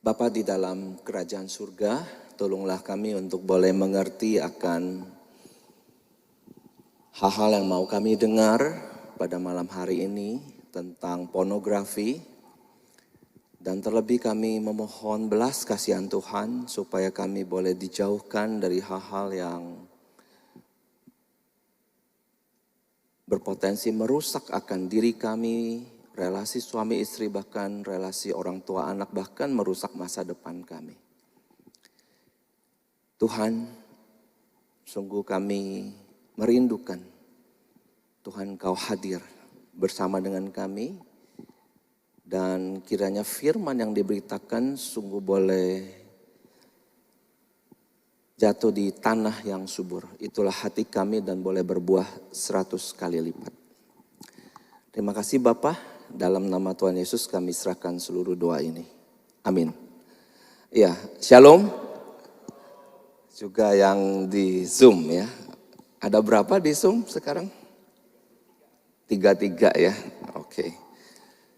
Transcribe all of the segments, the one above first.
Bapa di dalam kerajaan surga, tolonglah kami untuk boleh mengerti akan hal-hal yang mau kami dengar pada malam hari ini tentang pornografi. Dan terlebih kami memohon belas kasihan Tuhan supaya kami boleh dijauhkan dari hal-hal yang berpotensi merusak akan diri kami, relasi suami istri, bahkan relasi orang tua anak, bahkan merusak masa depan kami. Tuhan, sungguh kami merindukan Tuhan Kau hadir bersama dengan kami, dan kiranya firman yang diberitakan sungguh boleh jatuh di tanah yang subur. Itulah hati kami dan boleh berbuah 100 kali lipat. Terima kasih Bapa, dalam nama Tuhan Yesus kami serahkan seluruh doa ini. Amin. Ya, shalom. Juga yang di Zoom ya. Ada berapa di Zoom sekarang? 33 ya, oke.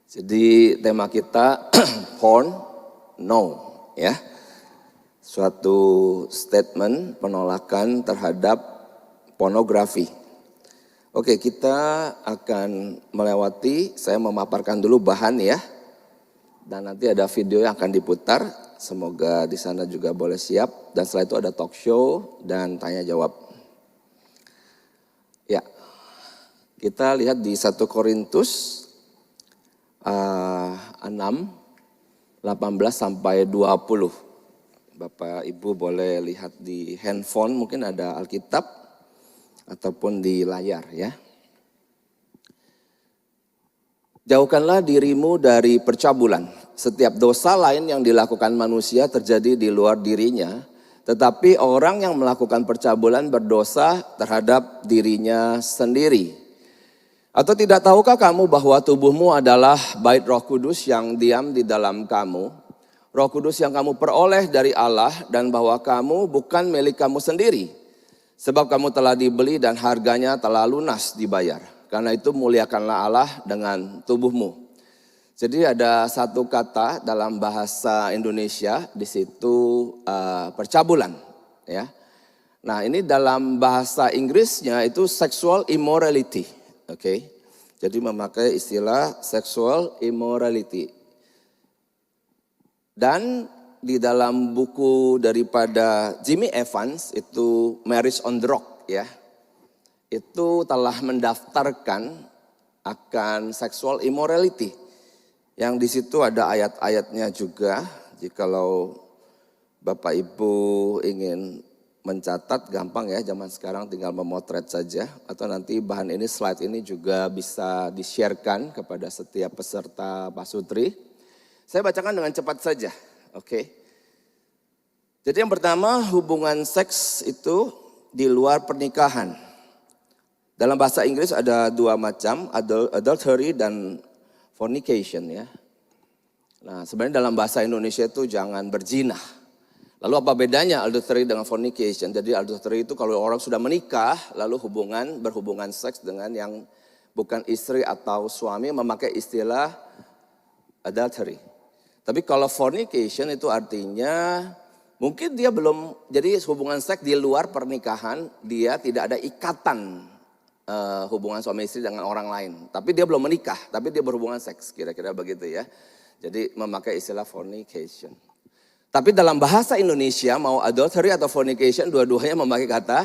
Jadi tema kita porn no ya. Suatu statement penolakan terhadap pornografi. Oke, kita akan melewati, saya memaparkan dulu bahan ya. Dan nanti ada video yang akan diputar, semoga di sana juga boleh siap. Dan setelah itu ada talk show dan tanya jawab. Ya, kita lihat di 1 Korintus 6, 18 sampai 20. Bapak Ibu boleh lihat di handphone, mungkin ada Alkitab ataupun di layar ya. Jauhkanlah dirimu dari percabulan. Setiap dosa lain yang dilakukan manusia terjadi di luar dirinya, tetapi orang yang melakukan percabulan berdosa terhadap dirinya sendiri. Atau tidak tahukah kamu bahwa tubuhmu adalah bait Roh Kudus yang diam di dalam kamu? Roh Kudus yang kamu peroleh dari Allah, dan bahwa kamu bukan milik kamu sendiri. Sebab kamu telah dibeli dan harganya telah lunas dibayar. Karena itu muliakanlah Allah dengan tubuhmu. Jadi ada satu kata dalam bahasa Indonesia di situ percabulan ya. Nah, ini dalam bahasa Inggrisnya itu sexual immorality. Oke. Jadi memakai istilah sexual immorality. Dan di dalam buku daripada Jimmy Evans itu Marriage on the Rock ya. Itu telah mendaftarkan akan sexual immorality. Yang di situ ada ayat-ayatnya juga. Jikalau Bapak Ibu ingin mencatat, gampang ya, zaman sekarang tinggal memotret saja. Atau nanti bahan ini, slide ini juga bisa di-sharekan kepada setiap peserta pasutri. Saya bacakan dengan cepat saja, oke. Jadi yang pertama, hubungan seks itu di luar pernikahan. Dalam bahasa Inggris ada dua macam, adultery dan fornication ya. Nah, sebenarnya dalam bahasa Indonesia itu jangan berzina. Lalu apa bedanya adultery dengan fornication? Jadi adultery itu kalau orang sudah menikah, lalu berhubungan seks dengan yang bukan istri atau suami, memakai istilah adultery. Tapi kalau fornication itu artinya mungkin dia belum, jadi hubungan seks di luar pernikahan, dia tidak ada ikatan hubungan suami istri dengan orang lain. Tapi dia belum menikah, tapi dia berhubungan seks, kira-kira begitu ya. Jadi memakai istilah fornication. Tapi dalam bahasa Indonesia mau adultery atau fornication, dua-duanya memakai kata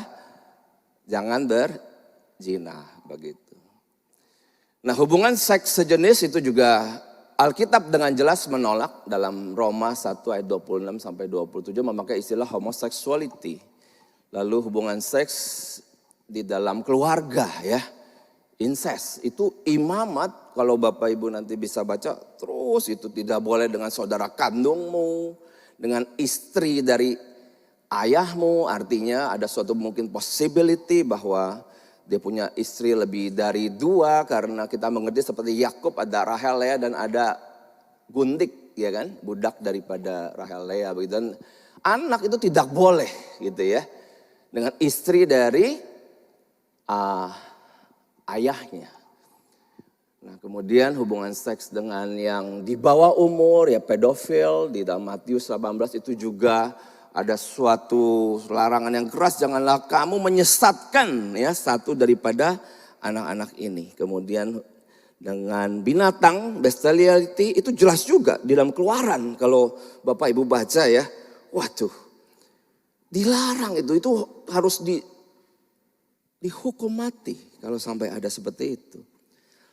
jangan berzina, begitu. Nah, hubungan seks sejenis itu juga Alkitab dengan jelas menolak. Dalam Roma 1 ayat 26 sampai 27 memakai istilah homosexuality. Lalu hubungan seks di dalam keluarga ya, incest. Itu imamat, kalau Bapak Ibu nanti bisa baca terus, itu tidak boleh dengan saudara kandungmu, dengan istri dari ayahmu. Artinya ada suatu mungkin possibility bahwa dia punya istri lebih dari 2, karena kita mengerti seperti Yakub ada Rahel Lea dan ada Gundik ya kan, budak daripada Rahel Lea begitu. Dan anak itu tidak boleh gitu ya dengan istri dari ayahnya. Nah, kemudian hubungan seks dengan yang di bawah umur, ya pedofil, di dalam Matius 18 itu juga ada suatu larangan yang keras, janganlah kamu menyesatkan ya satu daripada anak-anak ini. Kemudian dengan binatang, bestiality itu jelas juga di dalam Keluaran. Kalau Bapak Ibu baca ya, waduh, dilarang itu harus dihukum mati kalau sampai ada seperti itu.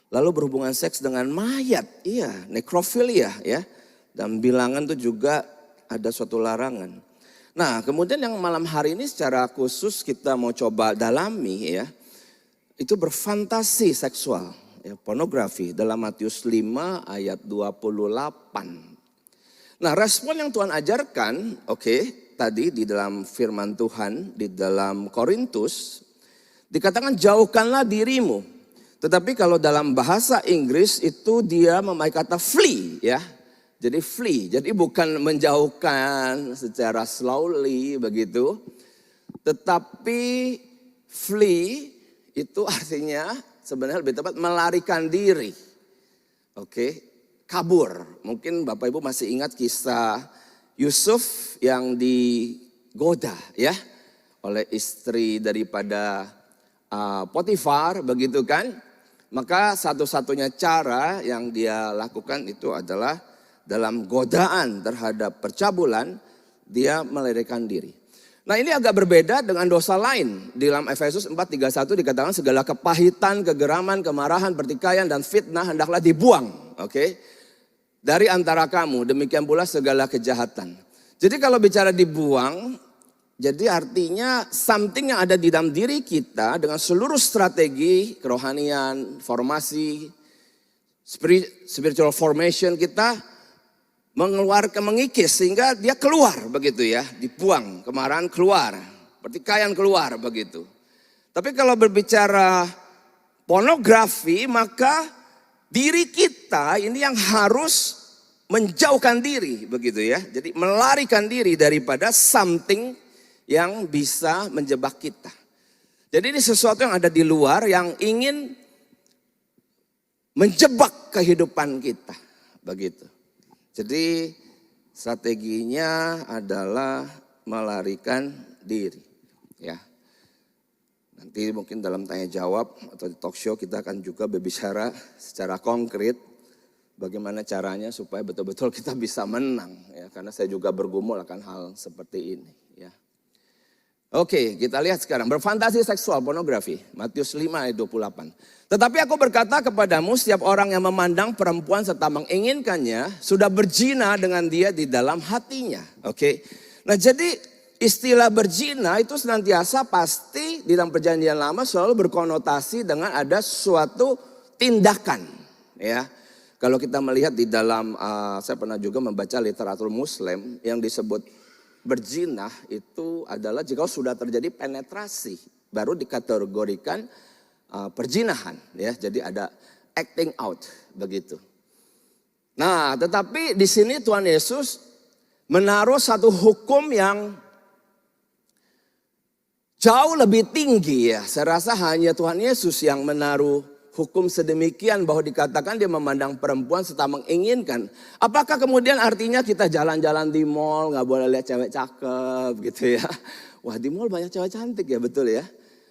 Lalu berhubungan seks dengan mayat, iya, nekrofilia ya. Dan bilangan itu juga ada suatu larangan. Nah, kemudian yang malam hari ini secara khusus kita mau coba dalami ya. Itu berfantasi seksual, ya, pornografi dalam Matius 5 ayat 28. Nah, respon yang Tuhan ajarkan, tadi di dalam firman Tuhan di dalam Korintus dikatakan jauhkanlah dirimu. Tetapi kalau dalam bahasa Inggris itu dia memakai kata flee ya. Jadi flee, jadi bukan menjauhkan secara slowly begitu. Tetapi flee itu artinya sebenarnya lebih tepat melarikan diri. Kabur. Mungkin Bapak Ibu masih ingat kisah Yusuf yang digoda ya oleh istri daripada Potifar begitu kan. Maka satu-satunya cara yang dia lakukan itu adalah dalam godaan terhadap percabulan dia melarikan diri. Nah, ini agak berbeda dengan dosa lain. Di dalam Efesus 4:31 dikatakan segala kepahitan, kegeraman, kemarahan, pertikaian dan fitnah hendaklah dibuang. Dari antara kamu, demikian pula segala kejahatan. Jadi kalau bicara dibuang, jadi artinya something yang ada di dalam diri kita dengan seluruh strategi kerohanian, formasi, spiritual formation kita mengeluarkan, mengikis sehingga dia keluar begitu ya, dibuang, kemarahan keluar, pertikaian keluar begitu. Tapi kalau berbicara pornografi maka diri kita ini yang harus menjauhkan diri begitu ya. Jadi melarikan diri daripada something yang bisa menjebak kita. Jadi ini sesuatu yang ada di luar yang ingin menjebak kehidupan kita. Begitu. Jadi strateginya adalah melarikan diri. Ya. Nanti mungkin dalam tanya jawab atau di talk show kita akan juga berbicara secara konkret. Bagaimana caranya supaya betul-betul kita bisa menang. Ya, karena saya juga bergumul akan hal seperti ini. Ya. Kita lihat sekarang. Berfantasi seksual, pornografi. Matius 5 ayat 28. Tetapi aku berkata kepadamu, setiap orang yang memandang perempuan serta menginginkannya, sudah berzina dengan dia di dalam hatinya. Nah, jadi istilah berzina itu senantiasa pasti di dalam perjanjian lama selalu berkonotasi dengan ada suatu tindakan. Ya. Kalau kita melihat di dalam, saya pernah juga membaca literatur Muslim yang disebut berzina itu adalah jika sudah terjadi penetrasi baru dikategorikan perzinahan ya. Jadi ada acting out begitu. Nah, tetapi di sini Tuhan Yesus menaruh satu hukum yang jauh lebih tinggi ya. Saya rasa hanya Tuhan Yesus yang menaruh hukum sedemikian bahwa dikatakan dia memandang perempuan serta menginginkan. Apakah kemudian artinya kita jalan-jalan di mall gak boleh lihat cewek cakep gitu ya. Wah, di mall banyak cewek cantik ya, betul ya.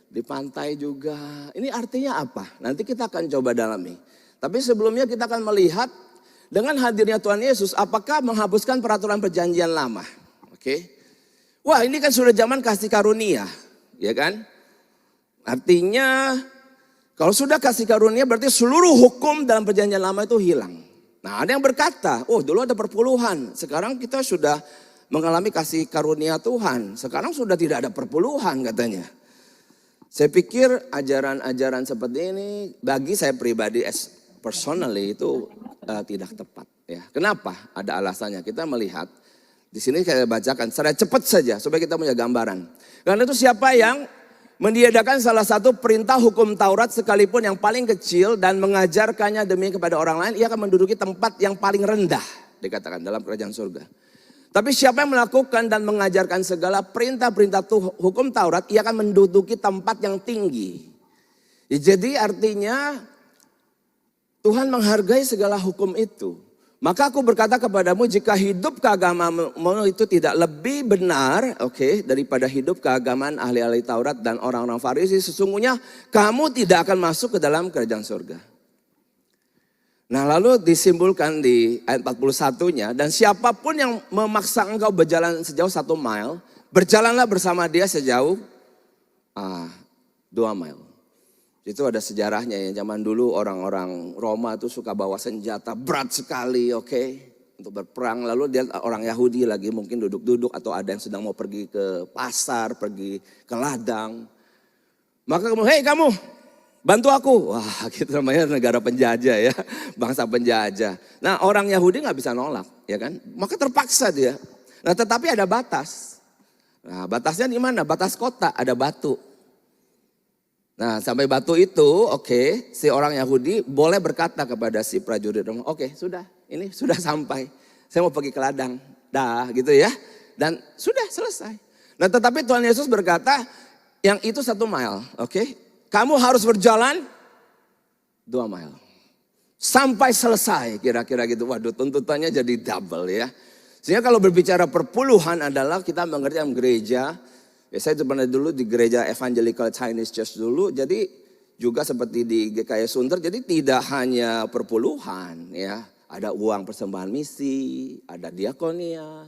Di pantai juga. Ini artinya apa? Nanti kita akan coba dalami. Tapi sebelumnya kita akan melihat dengan hadirnya Tuhan Yesus apakah menghapuskan peraturan perjanjian lama. Wah, ini kan sudah zaman kasih karunia, ya kan? Artinya kalau sudah kasih karunia berarti seluruh hukum dalam perjanjian lama itu hilang. Nah, ada yang berkata, dulu ada perpuluhan. Sekarang kita sudah mengalami kasih karunia Tuhan. Sekarang sudah tidak ada perpuluhan katanya. Saya pikir ajaran-ajaran seperti ini bagi saya pribadi personally itu tidak tepat. Ya. Kenapa? Ada alasannya. Kita melihat di sini saya bacakan secara cepat saja supaya kita punya gambaran. Karena itu siapa yang meniadakan salah satu perintah hukum Taurat sekalipun yang paling kecil dan mengajarkannya demi kepada orang lain, ia akan menduduki tempat yang paling rendah, dikatakan dalam kerajaan surga. Tapi siapa yang melakukan dan mengajarkan segala perintah-perintah hukum Taurat, ia akan menduduki tempat yang tinggi. Jadi artinya Tuhan menghargai segala hukum itu. Maka aku berkata kepadamu, jika hidup keagamaanmu itu tidak lebih benar, daripada hidup keagamaan ahli-ahli Taurat dan orang-orang Farisi, sesungguhnya kamu tidak akan masuk ke dalam kerajaan surga. Nah, lalu disimpulkan di ayat 41-nya, dan siapapun yang memaksa engkau berjalan sejauh 1 mile, berjalanlah bersama dia sejauh 2 mile. Itu ada sejarahnya ya, zaman dulu orang-orang Roma itu suka bawa senjata berat sekali, untuk berperang. Lalu dia orang Yahudi lagi mungkin duduk-duduk atau ada yang sedang mau pergi ke pasar, pergi ke ladang. Maka kamu, hei kamu, bantu aku. Wah, gitu namanya negara penjajah ya, bangsa penjajah. Nah, orang Yahudi nggak bisa nolak, ya kan? Maka terpaksa dia. Nah, tetapi ada batas. Nah, batasnya di mana? Batas kota, ada batu. Nah, sampai batu itu, si orang Yahudi boleh berkata kepada si prajurit, sudah, ini sudah sampai. Saya mau pergi ke ladang, dah gitu ya. Dan sudah selesai. Nah, tetapi Tuhan Yesus berkata, yang itu 1 mile, kamu harus berjalan 2 mile. Sampai selesai, kira-kira gitu. Waduh, tuntutannya jadi double ya. Sehingga kalau berbicara perpuluhan adalah kita mengerti dalam gereja. Ya, saya pernah dulu di gereja Evangelical Chinese Church dulu, jadi juga seperti di GKI Sunter, jadi tidak hanya perpuluhan ya, ada uang persembahan misi, ada diakonia.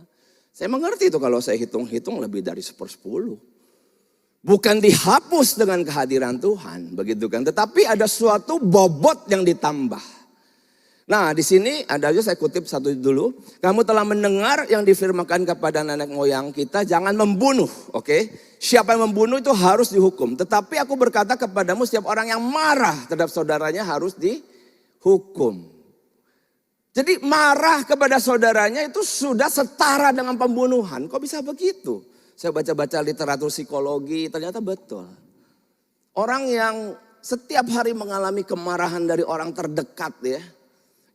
Saya mengerti itu kalau saya hitung-hitung lebih dari 1/10. Bukan dihapus dengan kehadiran Tuhan, begitu kan, tetapi ada suatu bobot yang ditambah. Nah, di sini ada aja saya kutip satu dulu. Kamu telah mendengar yang difirmankan kepada nenek moyang kita, jangan membunuh, Siapa yang membunuh itu harus dihukum. Tetapi aku berkata kepadamu, setiap orang yang marah terhadap saudaranya harus dihukum. Jadi marah kepada saudaranya itu sudah setara dengan pembunuhan. Kok bisa begitu? Saya baca-baca literatur psikologi, ternyata betul. Orang yang setiap hari mengalami kemarahan dari orang terdekat ya,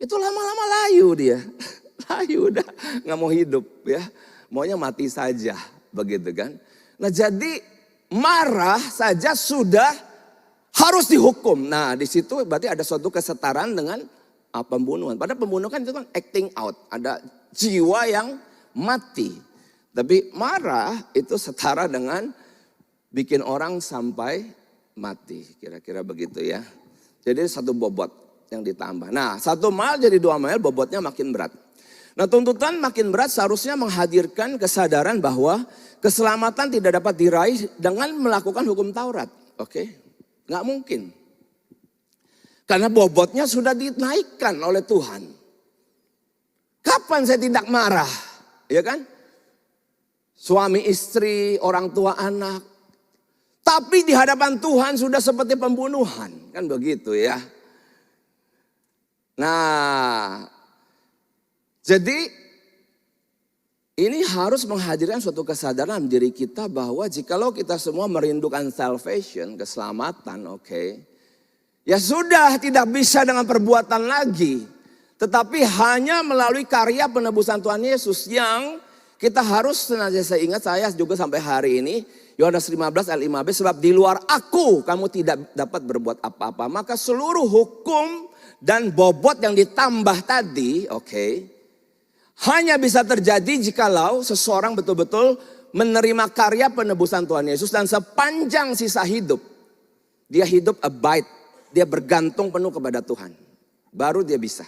itu lama-lama layu dia. Layu udah gak mau hidup ya. Maunya mati saja, begitu kan. Nah, jadi marah saja sudah harus dihukum. Nah, di situ berarti ada suatu kesetaraan dengan pembunuhan. Padahal pembunuhan itu kan acting out. Ada jiwa yang mati. Tapi marah itu setara dengan bikin orang sampai mati. Kira-kira begitu ya. Jadi satu bobot yang ditambah. Nah, 1 mile jadi 2 mile bobotnya makin berat. Nah, tuntutan makin berat seharusnya menghadirkan kesadaran bahwa keselamatan tidak dapat diraih dengan melakukan hukum Taurat. Nggak mungkin. Karena bobotnya sudah dinaikkan oleh Tuhan. Kapan saya tidak marah? Ya kan? Suami istri, orang tua anak. Tapi di hadapan Tuhan sudah seperti pembunuhan. Kan begitu ya. Nah, jadi ini harus menghadirkan suatu kesadaran diri kita bahwa jikalau kita semua merindukan salvation, keselamatan, ya sudah tidak bisa dengan perbuatan lagi. Tetapi hanya melalui karya penebusan Tuhan Yesus yang kita harus senantiasa ingat, saya juga sampai hari ini, Yohanes 15 ayat 5b, sebab di luar aku kamu tidak dapat berbuat apa-apa. Maka seluruh hukum dan bobot yang ditambah tadi, hanya bisa terjadi jikalau seseorang betul-betul menerima karya penebusan Tuhan Yesus dan sepanjang sisa hidup, dia hidup abide, dia bergantung penuh kepada Tuhan. Baru dia bisa.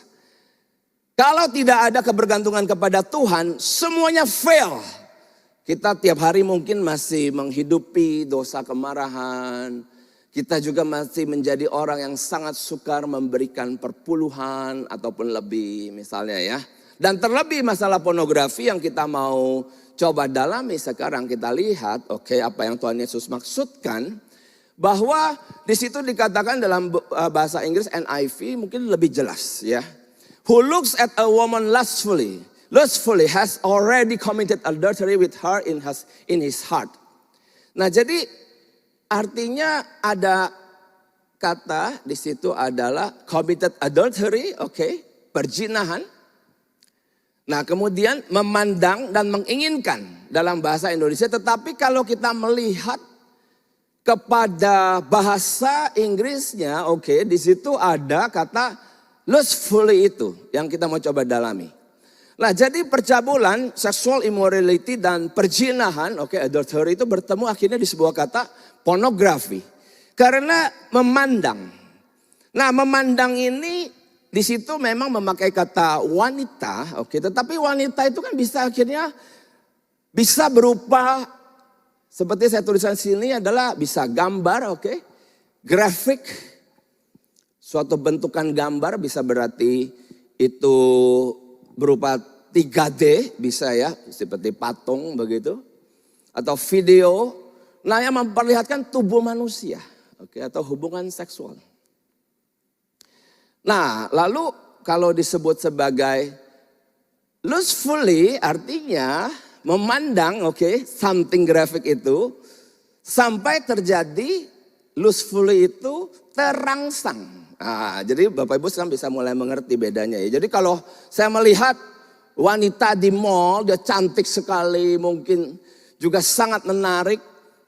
Kalau tidak ada kebergantungan kepada Tuhan, semuanya fail. Kita tiap hari mungkin masih menghidupi dosa kemarahan. Kita juga masih menjadi orang yang sangat sukar memberikan perpuluhan ataupun lebih misalnya ya. Dan terlebih masalah pornografi yang kita mau coba dalami sekarang, kita lihat apa yang Tuhan Yesus maksudkan. Bahwa di situ dikatakan dalam bahasa Inggris NIV mungkin lebih jelas ya. Who looks at a woman lustfully has already committed adultery with her in his heart. Nah, jadi artinya ada kata di situ adalah committed adultery, perzinahan. Nah, kemudian memandang dan menginginkan dalam bahasa Indonesia. Tetapi kalau kita melihat kepada bahasa Inggrisnya, di situ ada kata lustfully itu yang kita mau coba dalami. Nah, jadi percabulan, sexual immorality dan perzinahan, adultery itu bertemu akhirnya di sebuah kata pornografi. Karena memandang. Nah, memandang ini di situ memang memakai kata wanita, tetapi wanita itu kan bisa akhirnya bisa berupa seperti saya tuliskan sini adalah bisa gambar, grafik, suatu bentukan gambar bisa berarti itu berupa 3D bisa ya, seperti patung begitu. Atau video, nah yang memperlihatkan tubuh manusia, atau hubungan seksual. Nah lalu kalau disebut sebagai lustfully artinya memandang, something graphic itu sampai terjadi lustfully itu terangsang. Nah, jadi Bapak Ibu sekarang bisa mulai mengerti bedanya ya. Jadi kalau saya melihat wanita di mall, dia cantik sekali, mungkin juga sangat menarik,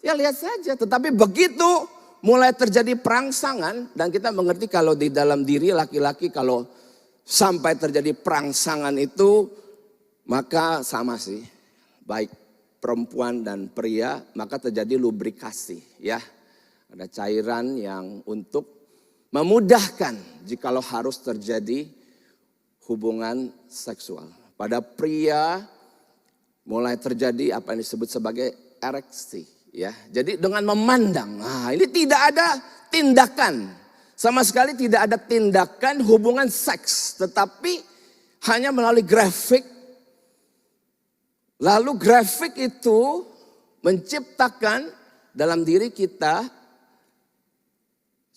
ya lihat saja. Tetapi begitu mulai terjadi perangsangan, dan kita mengerti kalau di dalam diri laki-laki kalau sampai terjadi perangsangan itu, maka sama sih, baik perempuan dan pria, maka terjadi lubrikasi ya. Ada cairan yang untuk memudahkan jikalau harus terjadi hubungan seksual. Pada pria mulai terjadi apa yang disebut sebagai ereksi ya. Jadi dengan memandang, nah ini tidak ada tindakan. Sama sekali tidak ada tindakan hubungan seks, tetapi hanya melalui grafik. Lalu grafik itu menciptakan dalam diri kita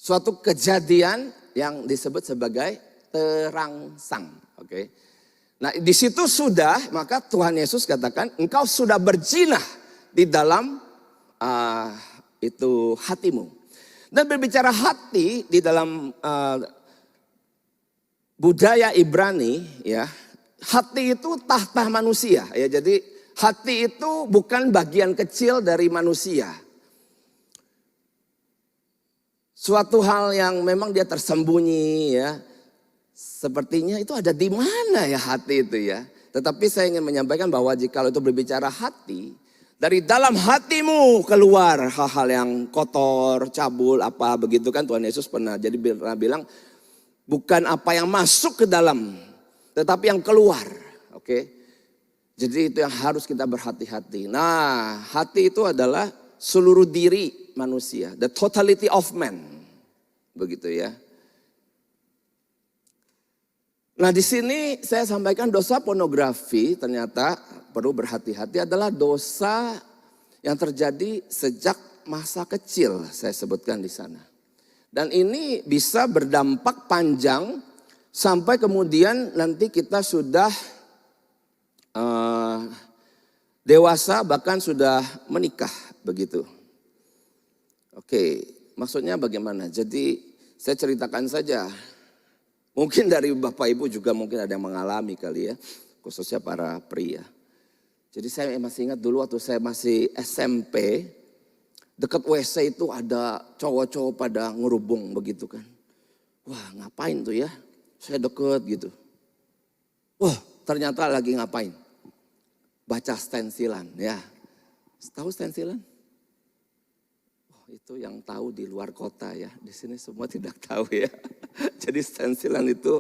suatu kejadian yang disebut sebagai terangsang. Nah di situ sudah, maka Tuhan Yesus katakan engkau sudah berzina di dalam itu hatimu. Dan berbicara hati di dalam budaya Ibrani ya, hati itu tahta manusia ya. Jadi hati itu bukan bagian kecil dari manusia. Suatu hal yang memang dia tersembunyi ya. Sepertinya itu ada di mana ya hati itu ya. Tetapi saya ingin menyampaikan bahwa jika itu berbicara hati, dari dalam hatimu keluar hal-hal yang kotor, cabul, apa begitu kan Tuhan Yesus pernah bilang bukan apa yang masuk ke dalam, tetapi yang keluar. Jadi itu yang harus kita berhati-hati. Nah, hati itu adalah seluruh diri manusia, the totality of man. Begitu ya. Nah, di sini saya sampaikan dosa pornografi ternyata perlu berhati-hati adalah dosa yang terjadi sejak masa kecil, saya sebutkan di sana. Dan ini bisa berdampak panjang sampai kemudian nanti kita sudah dewasa bahkan sudah menikah begitu. Maksudnya bagaimana? Jadi saya ceritakan saja. Mungkin dari Bapak Ibu juga mungkin ada yang mengalami kali ya. Khususnya para pria. Jadi saya masih ingat dulu waktu saya masih SMP. Dekat WC itu ada cowok-cowok pada ngerubung begitu kan. Wah ngapain tuh ya? Saya deket gitu. Wah ternyata lagi ngapain? Baca stensilan ya. Tahu stensilan? Itu yang tahu di luar kota ya. Di sini semua tidak tahu ya. Jadi stensilan itu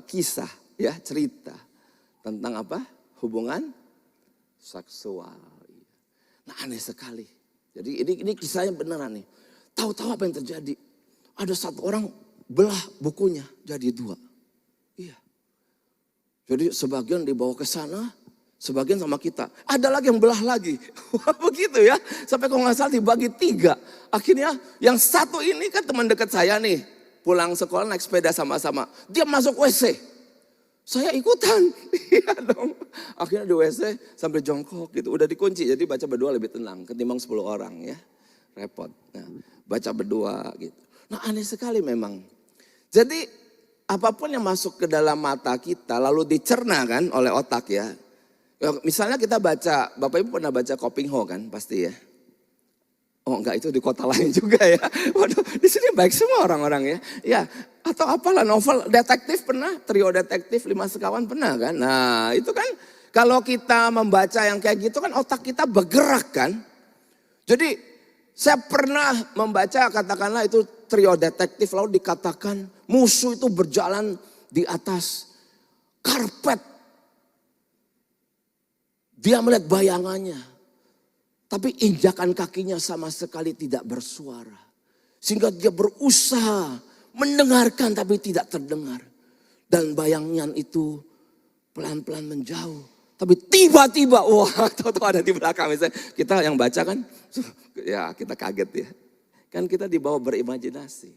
kisah ya, cerita tentang hubungan seksual. Nah aneh sekali. Jadi ini kisahnya beneran nih. Tahu-tahu apa yang terjadi? Ada satu orang belah bukunya jadi 2. Iya. Jadi sebagian dibawa ke sana, sebagian sama kita. Ada lagi yang belah lagi. Wah begitu ya. Sampai kalau nggak salah dibagi 3. Akhirnya yang satu ini kan teman dekat saya nih. Pulang sekolah naik sepeda sama-sama. Dia masuk WC. Saya ikutan. Iya dong. Akhirnya di WC sampai jongkok gitu. Udah dikunci. Jadi baca berdua lebih tenang. Ketimbang 10 orang ya. Repot. Nah, baca berdua gitu. Nah aneh sekali memang. Jadi apapun yang masuk ke dalam mata kita lalu dicerna kan oleh otak ya. Misalnya kita baca, Bapak Ibu pernah baca Kopingho kan pasti ya. Oh enggak itu di kota lain juga ya. Waduh di sini baik semua orang-orang ya. Ya Atau apalah novel detektif pernah, trio detektif 5 sekawan pernah kan. Nah itu kan kalau kita membaca yang kayak gitu kan otak kita bergerak kan. Jadi saya pernah membaca katakanlah itu trio detektif lalu dikatakan musuh itu berjalan di atas karpet. Dia melihat bayangannya. Tapi injakan kakinya sama sekali tidak bersuara. Sehingga dia berusaha mendengarkan tapi tidak terdengar. Dan bayangan itu pelan-pelan menjauh. Tapi tiba-tiba, wah tahu-tahu ada di belakang. Misalnya kita yang baca kan, ya kita kaget ya. Kan kita dibawa berimajinasi.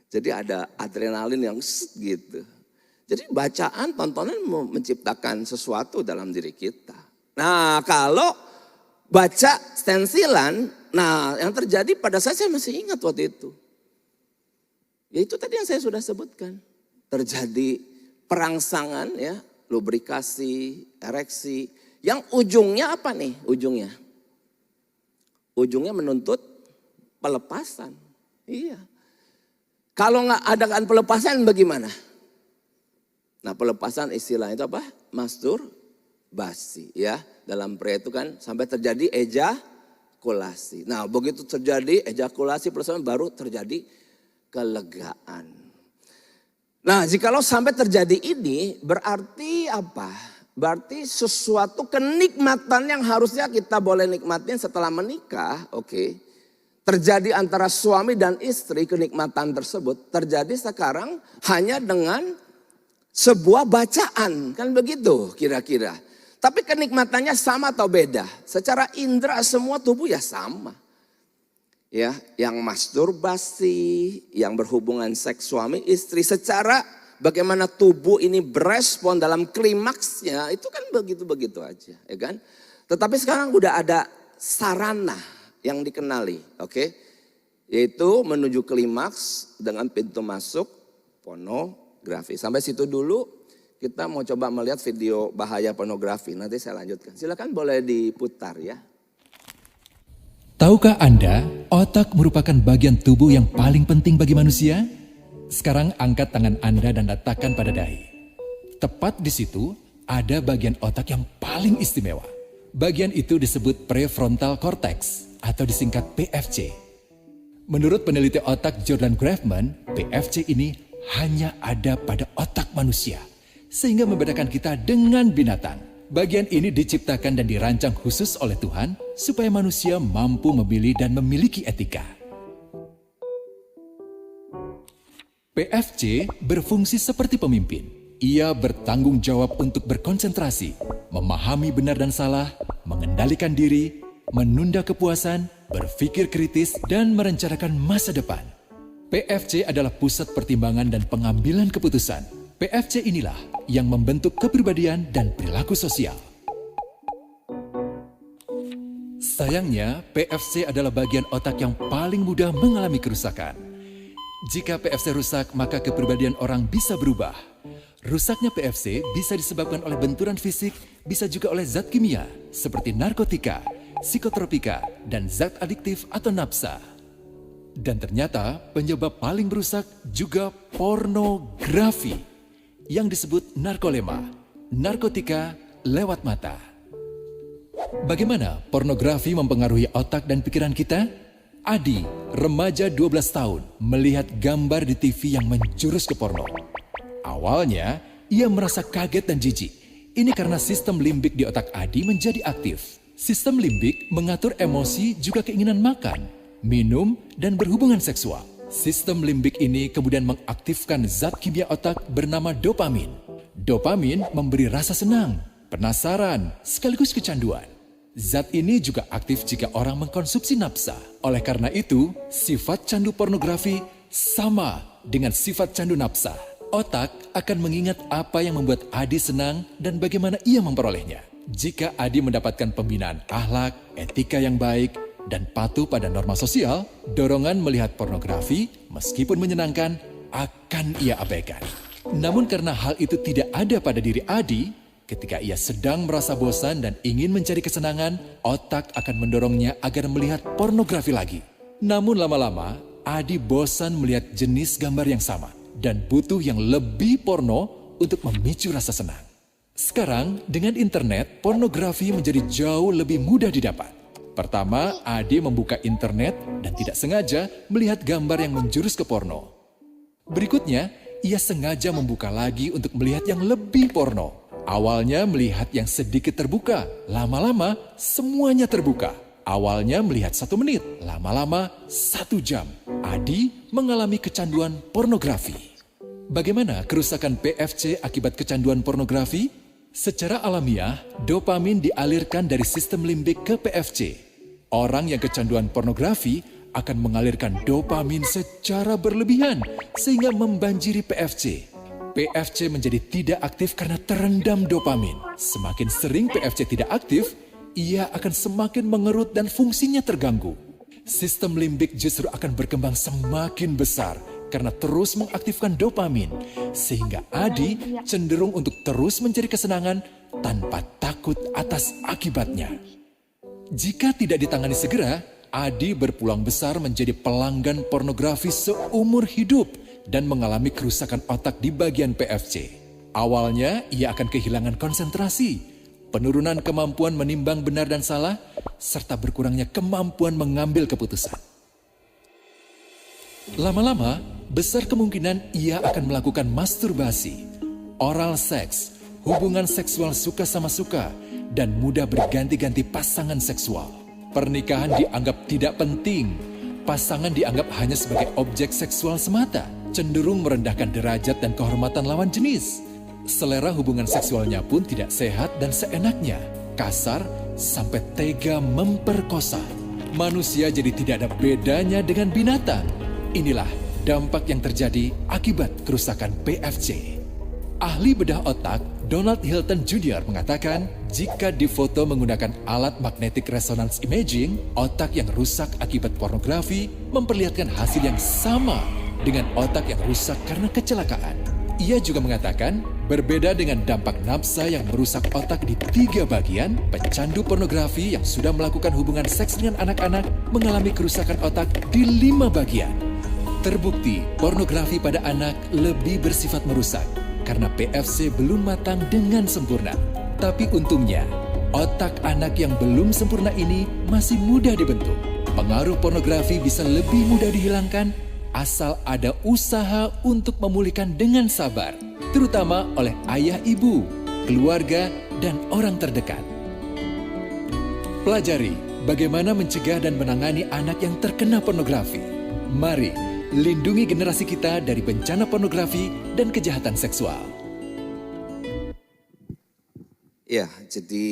Jadi ada adrenalin yang gitu. Jadi bacaan, tontonan menciptakan sesuatu dalam diri kita. Nah kalau baca stensilan, nah yang terjadi pada saya masih ingat waktu itu. Ya itu tadi yang saya sudah sebutkan. Terjadi perangsangan ya. Lubrikasi, ereksi. Yang ujungnya apa nih ujungnya? Ujungnya menuntut pelepasan. Iya. Kalau nggak adakan pelepasan bagaimana? Nah pelepasan istilahnya itu apa? Masturbasi ya. Dalam pria itu kan sampai terjadi ejakulasi. Nah begitu terjadi ejakulasi baru terjadi kelegaan. Nah jikalau sampai terjadi ini berarti apa? Berarti sesuatu kenikmatan yang harusnya kita boleh nikmatin setelah menikah. Oke. Terjadi antara suami dan istri kenikmatan tersebut. Terjadi sekarang hanya dengan sebuah bacaan. Kan begitu kira-kira. Tapi kenikmatannya sama atau beda? Secara indera semua tubuh ya sama. Ya, yang masturbasi, yang berhubungan seks suami istri secara bagaimana tubuh ini berespon dalam klimaksnya itu kan begitu-begitu aja, ya kan? Tetapi sekarang udah ada sarana yang dikenali, oke? Yaitu menuju klimaks dengan pintu masuk pornografi. Sampai situ dulu kita mau coba melihat video bahaya pornografi. Nanti saya lanjutkan. Silakan boleh diputar ya. Tahukah Anda, otak merupakan bagian tubuh yang paling penting bagi manusia? Sekarang angkat tangan Anda dan letakkan pada dahi. Tepat di situ ada bagian otak yang paling istimewa. Bagian itu disebut prefrontal cortex atau disingkat PFC. Menurut peneliti otak Jordan Grafman, PFC ini hanya ada pada otak manusia. Sehingga membedakan kita dengan binatang. Bagian ini diciptakan dan dirancang khusus oleh Tuhan supaya manusia mampu memilih dan memiliki etika. PFC berfungsi seperti pemimpin. Ia bertanggung jawab untuk berkonsentrasi, memahami benar dan salah, mengendalikan diri, menunda kepuasan, berpikir kritis, dan merencanakan masa depan. PFC adalah pusat pertimbangan dan pengambilan keputusan. PFC inilah yang membentuk kepribadian dan perilaku sosial. Sayangnya, PFC adalah bagian otak yang paling mudah mengalami kerusakan. Jika PFC rusak, maka kepribadian orang bisa berubah. Rusaknya PFC bisa disebabkan oleh benturan fisik, bisa juga oleh zat kimia, seperti narkotika, psikotropika, dan zat adiktif atau nafsa. Dan ternyata penyebab paling merusak juga pornografi, yang disebut narkolema, narkotika lewat mata. Bagaimana pornografi mempengaruhi otak dan pikiran kita? Adi, remaja 12 tahun, melihat gambar di TV yang menjurus ke porno. Awalnya, ia merasa kaget dan jijik. Ini karena sistem limbik di otak Adi menjadi aktif. Sistem limbik mengatur emosi juga keinginan makan, minum, dan berhubungan seksual. Sistem limbik ini kemudian mengaktifkan zat kimia otak bernama dopamin. Dopamin memberi rasa senang, penasaran, sekaligus kecanduan. Zat ini juga aktif jika orang mengkonsumsi nafsa. Oleh karena itu, sifat candu pornografi sama dengan sifat candu nafsa. Otak akan mengingat apa yang membuat Adi senang dan bagaimana ia memperolehnya. Jika Adi mendapatkan pembinaan akhlak, etika yang baik, dan patuh pada norma sosial, dorongan melihat pornografi meskipun menyenangkan akan ia abaikan. Namun karena hal itu tidak ada pada diri Adi, ketika ia sedang merasa bosan dan ingin mencari kesenangan, otak akan mendorongnya agar melihat pornografi lagi. Namun lama-lama, Adi bosan melihat jenis gambar yang sama. dan butuh yang lebih porno untuk memicu rasa senang. Sekarang, dengan internet, pornografi menjadi jauh lebih mudah didapat. Pertama, Ade membuka internet dan tidak sengaja melihat gambar yang menjurus ke porno. Berikutnya, ia sengaja membuka lagi untuk melihat yang lebih porno. Awalnya melihat yang sedikit terbuka, lama-lama semuanya terbuka. Awalnya melihat 1 menit, lama-lama 1 jam. Adi mengalami kecanduan pornografi. Bagaimana kerusakan PFC akibat kecanduan pornografi? Secara alamiah, dopamin dialirkan dari sistem limbik ke PFC. Orang yang kecanduan pornografi akan mengalirkan dopamin secara berlebihan sehingga membanjiri PFC. PFC menjadi tidak aktif karena terendam dopamin. Semakin sering PFC tidak aktif, ia akan semakin mengerut dan fungsinya terganggu. Sistem limbik justru akan berkembang semakin besar karena terus mengaktifkan dopamin, sehingga Adi cenderung untuk terus mencari kesenangan tanpa takut atas akibatnya. Jika tidak ditangani segera, Adi berpeluang besar menjadi pelanggan pornografi seumur hidup dan mengalami kerusakan otak di bagian PFC. Awalnya, ia akan kehilangan konsentrasi, penurunan kemampuan menimbang benar dan salah, serta berkurangnya kemampuan mengambil keputusan. Lama-lama, besar kemungkinan ia akan melakukan masturbasi, oral seks, hubungan seksual suka sama suka, dan mudah berganti-ganti pasangan seksual. Pernikahan dianggap tidak penting, pasangan dianggap hanya sebagai objek seksual semata, cenderung merendahkan derajat dan kehormatan lawan jenis. Selera hubungan seksualnya pun tidak sehat dan seenaknya, kasar sampai tega memperkosa. Manusia jadi tidak ada bedanya dengan binatang. Inilah dampak yang terjadi akibat kerusakan PFC. Ahli bedah otak Donald Hilton Jr. mengatakan, jika difoto menggunakan alat magnetic resonance imaging, otak yang rusak akibat pornografi memperlihatkan hasil yang sama dengan otak yang rusak karena kecelakaan. Ia juga mengatakan, berbeda dengan dampak nafsa yang merusak otak di 3 bagian, pecandu pornografi yang sudah melakukan hubungan seks dengan anak-anak mengalami kerusakan otak di 5 bagian. Terbukti, pornografi pada anak lebih bersifat merusak karena PFC belum matang dengan sempurna. Tapi untungnya, otak anak yang belum sempurna ini masih mudah dibentuk. Pengaruh pornografi bisa lebih mudah dihilangkan asal ada usaha untuk memulihkan dengan sabar, terutama oleh ayah ibu, keluarga, dan orang terdekat. Pelajari bagaimana mencegah dan menangani anak yang terkena pornografi. Mari lindungi generasi kita dari bencana pornografi dan kejahatan seksual. Ya, jadi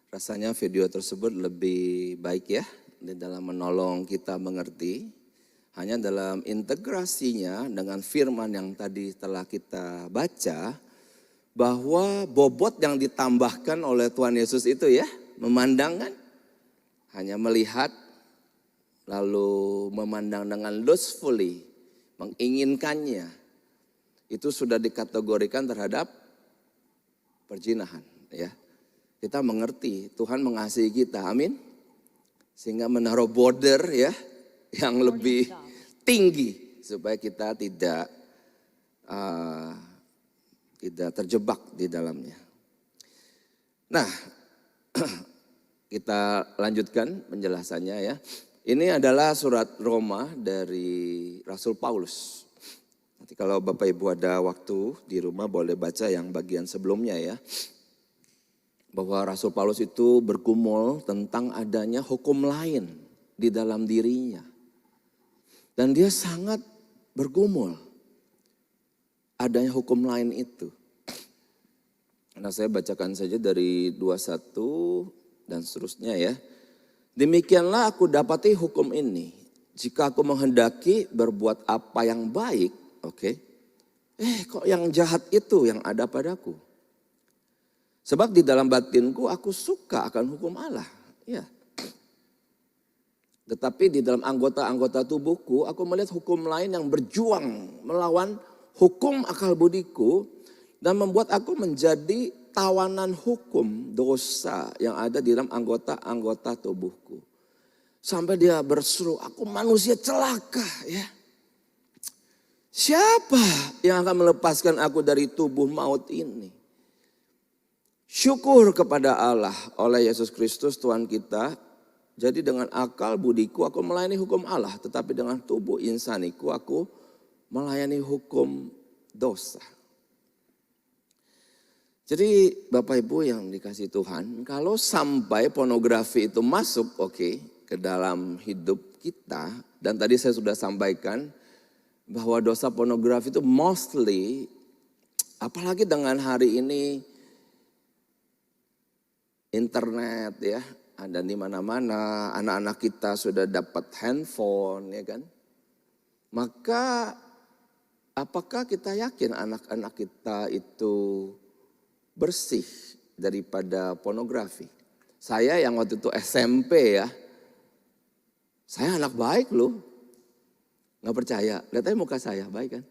rasanya video tersebut lebih baik ya di dalam menolong kita mengerti. Hanya dalam integrasinya dengan firman yang tadi telah kita baca, bahwa bobot yang ditambahkan oleh Tuhan Yesus itu ya, memandangkan, hanya melihat, lalu memandang dengan lustfully, menginginkannya, itu sudah dikategorikan terhadap perzinahan. Ya, kita mengerti Tuhan mengasihi kita, amin. Sehingga menaruh border ya, yang lebih tinggi supaya kita tidak terjebak di dalamnya. Nah, kita lanjutkan penjelasannya ya. Ini adalah surat Roma dari Rasul Paulus. Nanti kalau Bapak Ibu ada waktu di rumah boleh baca yang bagian sebelumnya ya. Bahwa Rasul Paulus itu bergumul tentang adanya hukum lain di dalam dirinya. Dan dia sangat bergumul adanya hukum lain itu. Nah, saya bacakan saja dari 21 dan seterusnya ya. Demikianlah aku dapati hukum ini. Jika aku menghendaki berbuat apa yang baik, kok yang jahat itu yang ada padaku. Sebab di dalam batinku aku suka akan hukum Allah. Ya. Tetapi di dalam anggota-anggota tubuhku aku melihat hukum lain yang berjuang melawan hukum akal budiku dan membuat aku menjadi tawanan hukum dosa yang ada di dalam anggota-anggota tubuhku. Sampai dia berseru, aku manusia celaka ya. Siapa yang akan melepaskan aku dari tubuh maut ini? Syukur kepada Allah oleh Yesus Kristus Tuhan kita. Jadi dengan akal budiku aku melayani hukum Allah. Tetapi dengan tubuh insaniku aku melayani hukum dosa. Jadi Bapak Ibu yang dikasih Tuhan, kalau sampai pornografi itu masuk ke dalam hidup kita. Dan tadi saya sudah sampaikan bahwa dosa pornografi itu mostly, apalagi dengan hari ini internet ya, ada di mana-mana, anak-anak kita sudah dapat handphone ya kan. Maka apakah kita yakin anak-anak kita itu bersih daripada pornografi? Saya yang waktu itu SMP ya, saya anak baik loh. Gak percaya, lihat aja muka saya, baik kan?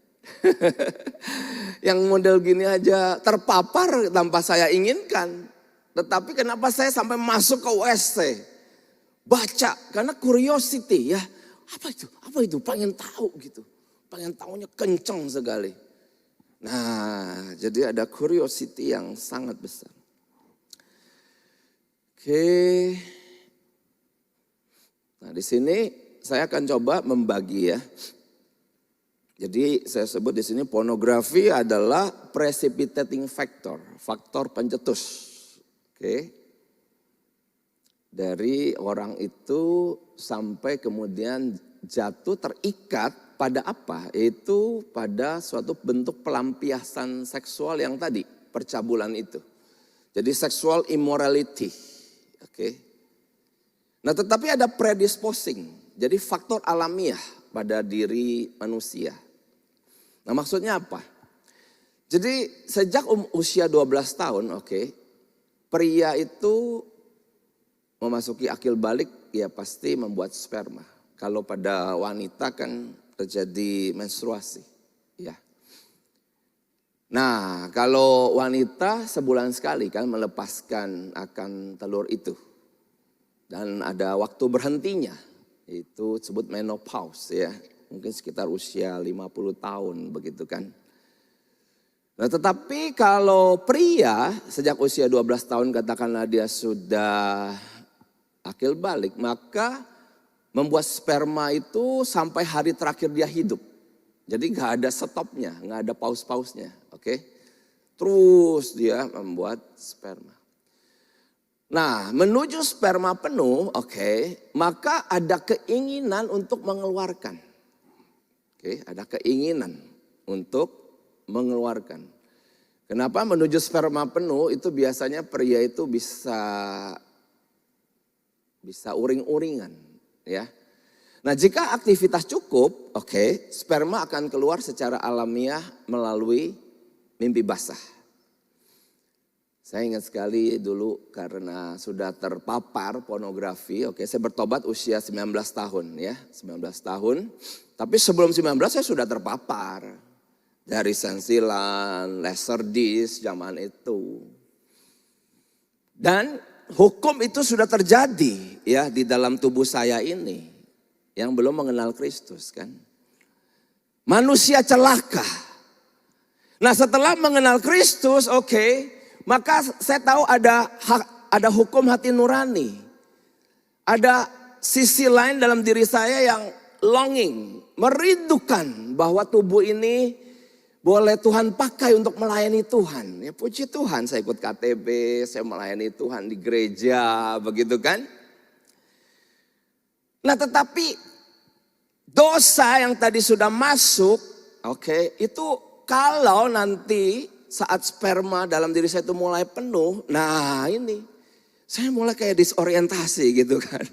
Yang model gini aja terpapar tanpa saya inginkan. Tetapi kenapa saya sampai masuk ke WC? Baca, karena curiosity ya. Apa itu? Apa itu? Pengen tahu gitu. Pengen tahunya kenceng sekali. Nah, jadi ada curiosity yang sangat besar. Nah, di sini saya akan coba membagi ya. Jadi saya sebut di sini pornografi adalah precipitating factor, faktor pencetus. Dari orang itu sampai kemudian jatuh terikat pada apa? Itu pada suatu bentuk pelampiasan seksual yang tadi, percabulan itu. Jadi sexual immorality. Nah, tetapi ada predisposing. Jadi faktor alamiah pada diri manusia. Nah, maksudnya apa? Jadi sejak usia 12 tahun, pria itu memasuki akil balik, ya pasti membuat sperma. Kalau pada wanita kan terjadi menstruasi, ya. Nah, kalau wanita sebulan sekali kan melepaskan akan telur itu. Dan ada waktu berhentinya, itu disebut menopause ya. Mungkin sekitar usia 50 tahun begitu kan. Nah, tetapi kalau pria sejak usia 12 tahun katakanlah dia sudah akil balik, maka membuat sperma itu sampai hari terakhir dia hidup. Jadi gak ada stopnya, gak ada pause-pausnya. Terus dia membuat sperma. Nah, menuju sperma penuh, maka ada keinginan untuk mengeluarkan. Ada keinginan untuk mengeluarkan. Kenapa menuju sperma penuh itu biasanya pria itu bisa uring-uringan, ya. Nah, jika aktivitas cukup, sperma akan keluar secara alamiah melalui mimpi basah. Saya ingat sekali dulu karena sudah terpapar pornografi, saya bertobat usia 19 tahun ya, 19 tahun. Tapi sebelum 19 saya sudah terpapar dari sensilan, laserdisc zaman itu. Dan hukum itu sudah terjadi ya di dalam tubuh saya ini yang belum mengenal Kristus kan. Manusia celaka. Nah, setelah mengenal Kristus, maka saya tahu ada hukum hati nurani. Ada sisi lain dalam diri saya yang longing, merindukan bahwa tubuh ini boleh Tuhan pakai untuk melayani Tuhan. Ya puji Tuhan, saya ikut KTB, saya melayani Tuhan di gereja, begitu kan. Nah, tetapi dosa yang tadi sudah masuk, itu kalau nanti saat sperma dalam diri saya itu mulai penuh, nah ini saya mulai kayak disorientasi gitu kan.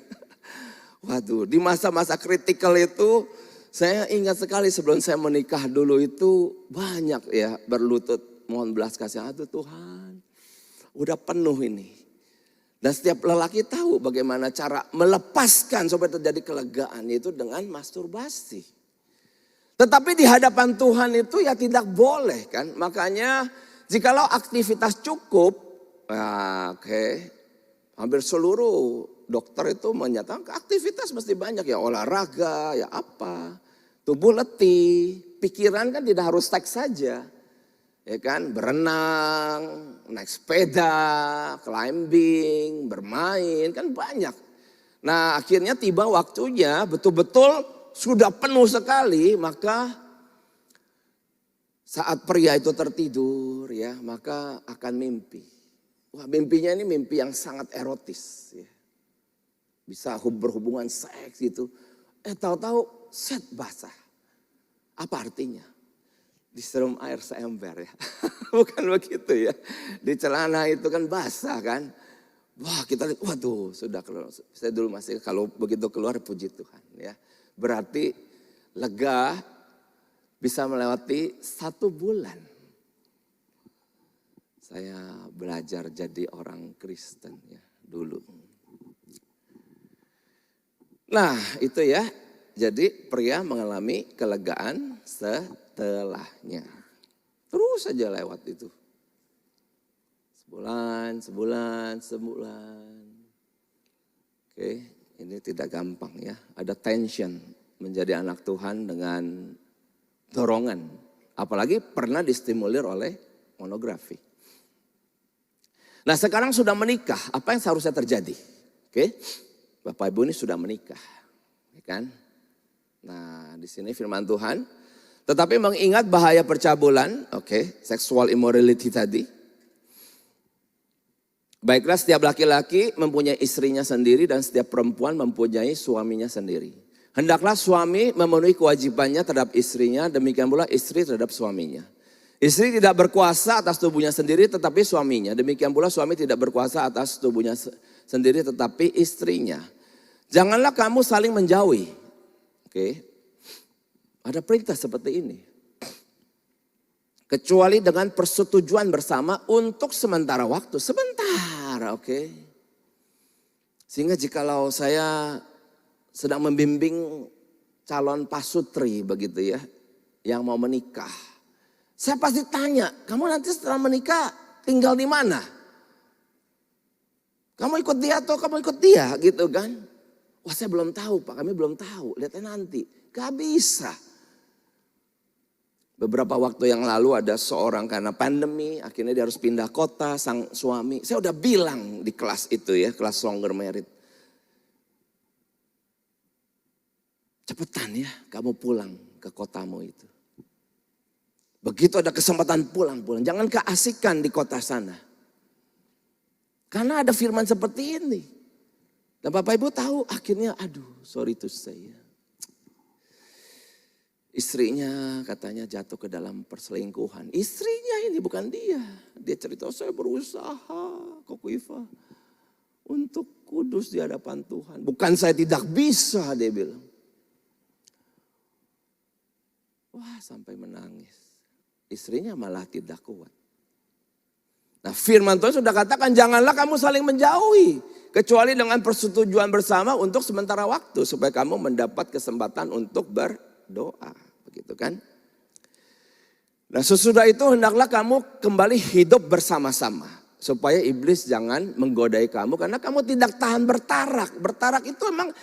Waduh, di masa-masa kritikal itu saya ingat sekali sebelum saya menikah dulu itu banyak ya berlutut mohon belas kasihan, aduh Tuhan udah penuh ini. Dan setiap lelaki tahu bagaimana cara melepaskan supaya terjadi kelegaan, yaitu dengan masturbasi. Tetapi di hadapan Tuhan itu ya tidak boleh kan. Makanya jikalau aktivitas cukup, hampir seluruh dokter itu menyatakan aktivitas mesti banyak ya, olahraga, ya apa, tubuh letih, pikiran kan tidak harus seks saja. Ya kan, berenang, naik sepeda, climbing, bermain, kan banyak. Nah akhirnya tiba waktunya betul-betul sudah penuh sekali, maka saat pria itu tertidur ya, maka akan mimpi. Wah mimpinya ini mimpi yang sangat erotis ya. Bisa berhubungan seks gitu. Tahu-tahu set basah. Apa artinya? Disiram air seember ya. Bukan begitu ya. Di celana itu kan basah kan. Wah kita lihat, waduh sudah keluar. Saya dulu masih kalau begitu keluar puji Tuhan ya. Berarti lega bisa melewati 1 bulan. Saya belajar jadi orang Kristen ya dulu. Nah itu ya. Jadi pria mengalami kelegaan setelahnya. Terus saja lewat itu. Sebulan. Oke, ini tidak gampang ya. Ada tension menjadi anak Tuhan dengan dorongan. Apalagi pernah distimulir oleh pornografi. Nah sekarang sudah menikah, apa yang seharusnya terjadi? Oke, Bapak Ibu ini sudah menikah. Ya kan? Nah di sini firman Tuhan. Tetapi mengingat bahaya percabulan, sexual immorality tadi. Baiklah setiap laki-laki mempunyai istrinya sendiri dan setiap perempuan mempunyai suaminya sendiri. Hendaklah suami memenuhi kewajibannya terhadap istrinya, demikian pula istri terhadap suaminya. Istri tidak berkuasa atas tubuhnya sendiri tetapi suaminya. Demikian pula suami tidak berkuasa atas tubuhnya sendiri tetapi istrinya. Janganlah kamu saling menjauhi. Ada perintah seperti ini. Kecuali dengan persetujuan bersama untuk sementara waktu. Sebentar, Sehingga jikalau saya sedang membimbing calon pasutri begitu ya. Yang mau menikah. Saya pasti tanya, kamu nanti setelah menikah tinggal di mana? Kamu ikut dia atau kamu ikut dia gitu kan. Wah saya belum tahu Pak, kami belum tahu, lihatnya nanti. Gak bisa. Beberapa waktu yang lalu ada seorang karena pandemi, akhirnya dia harus pindah kota, sang suami. Saya udah bilang di kelas itu ya, kelas longer merit. Cepetan ya, kamu pulang ke kotamu itu. Begitu ada kesempatan pulang. Jangan keasikan di kota sana. Karena ada firman seperti ini. Dan Bapak Ibu tahu akhirnya sorry to say ya. Istrinya katanya jatuh ke dalam perselingkuhan. Istrinya ini bukan dia. Dia cerita saya berusaha Kokuifa untuk kudus di hadapan Tuhan. Bukan saya tidak bisa dia bilang. Wah sampai menangis. Istrinya malah tidak kuat. Nah firman Tuhan sudah katakan janganlah kamu saling menjauhi. Kecuali dengan persetujuan bersama untuk sementara waktu. Supaya kamu mendapat kesempatan untuk berdoa. Begitu kan. Nah sesudah itu hendaklah kamu kembali hidup bersama-sama. Supaya iblis jangan menggodai kamu. Karena kamu tidak tahan bertarak. Bertarak itu memang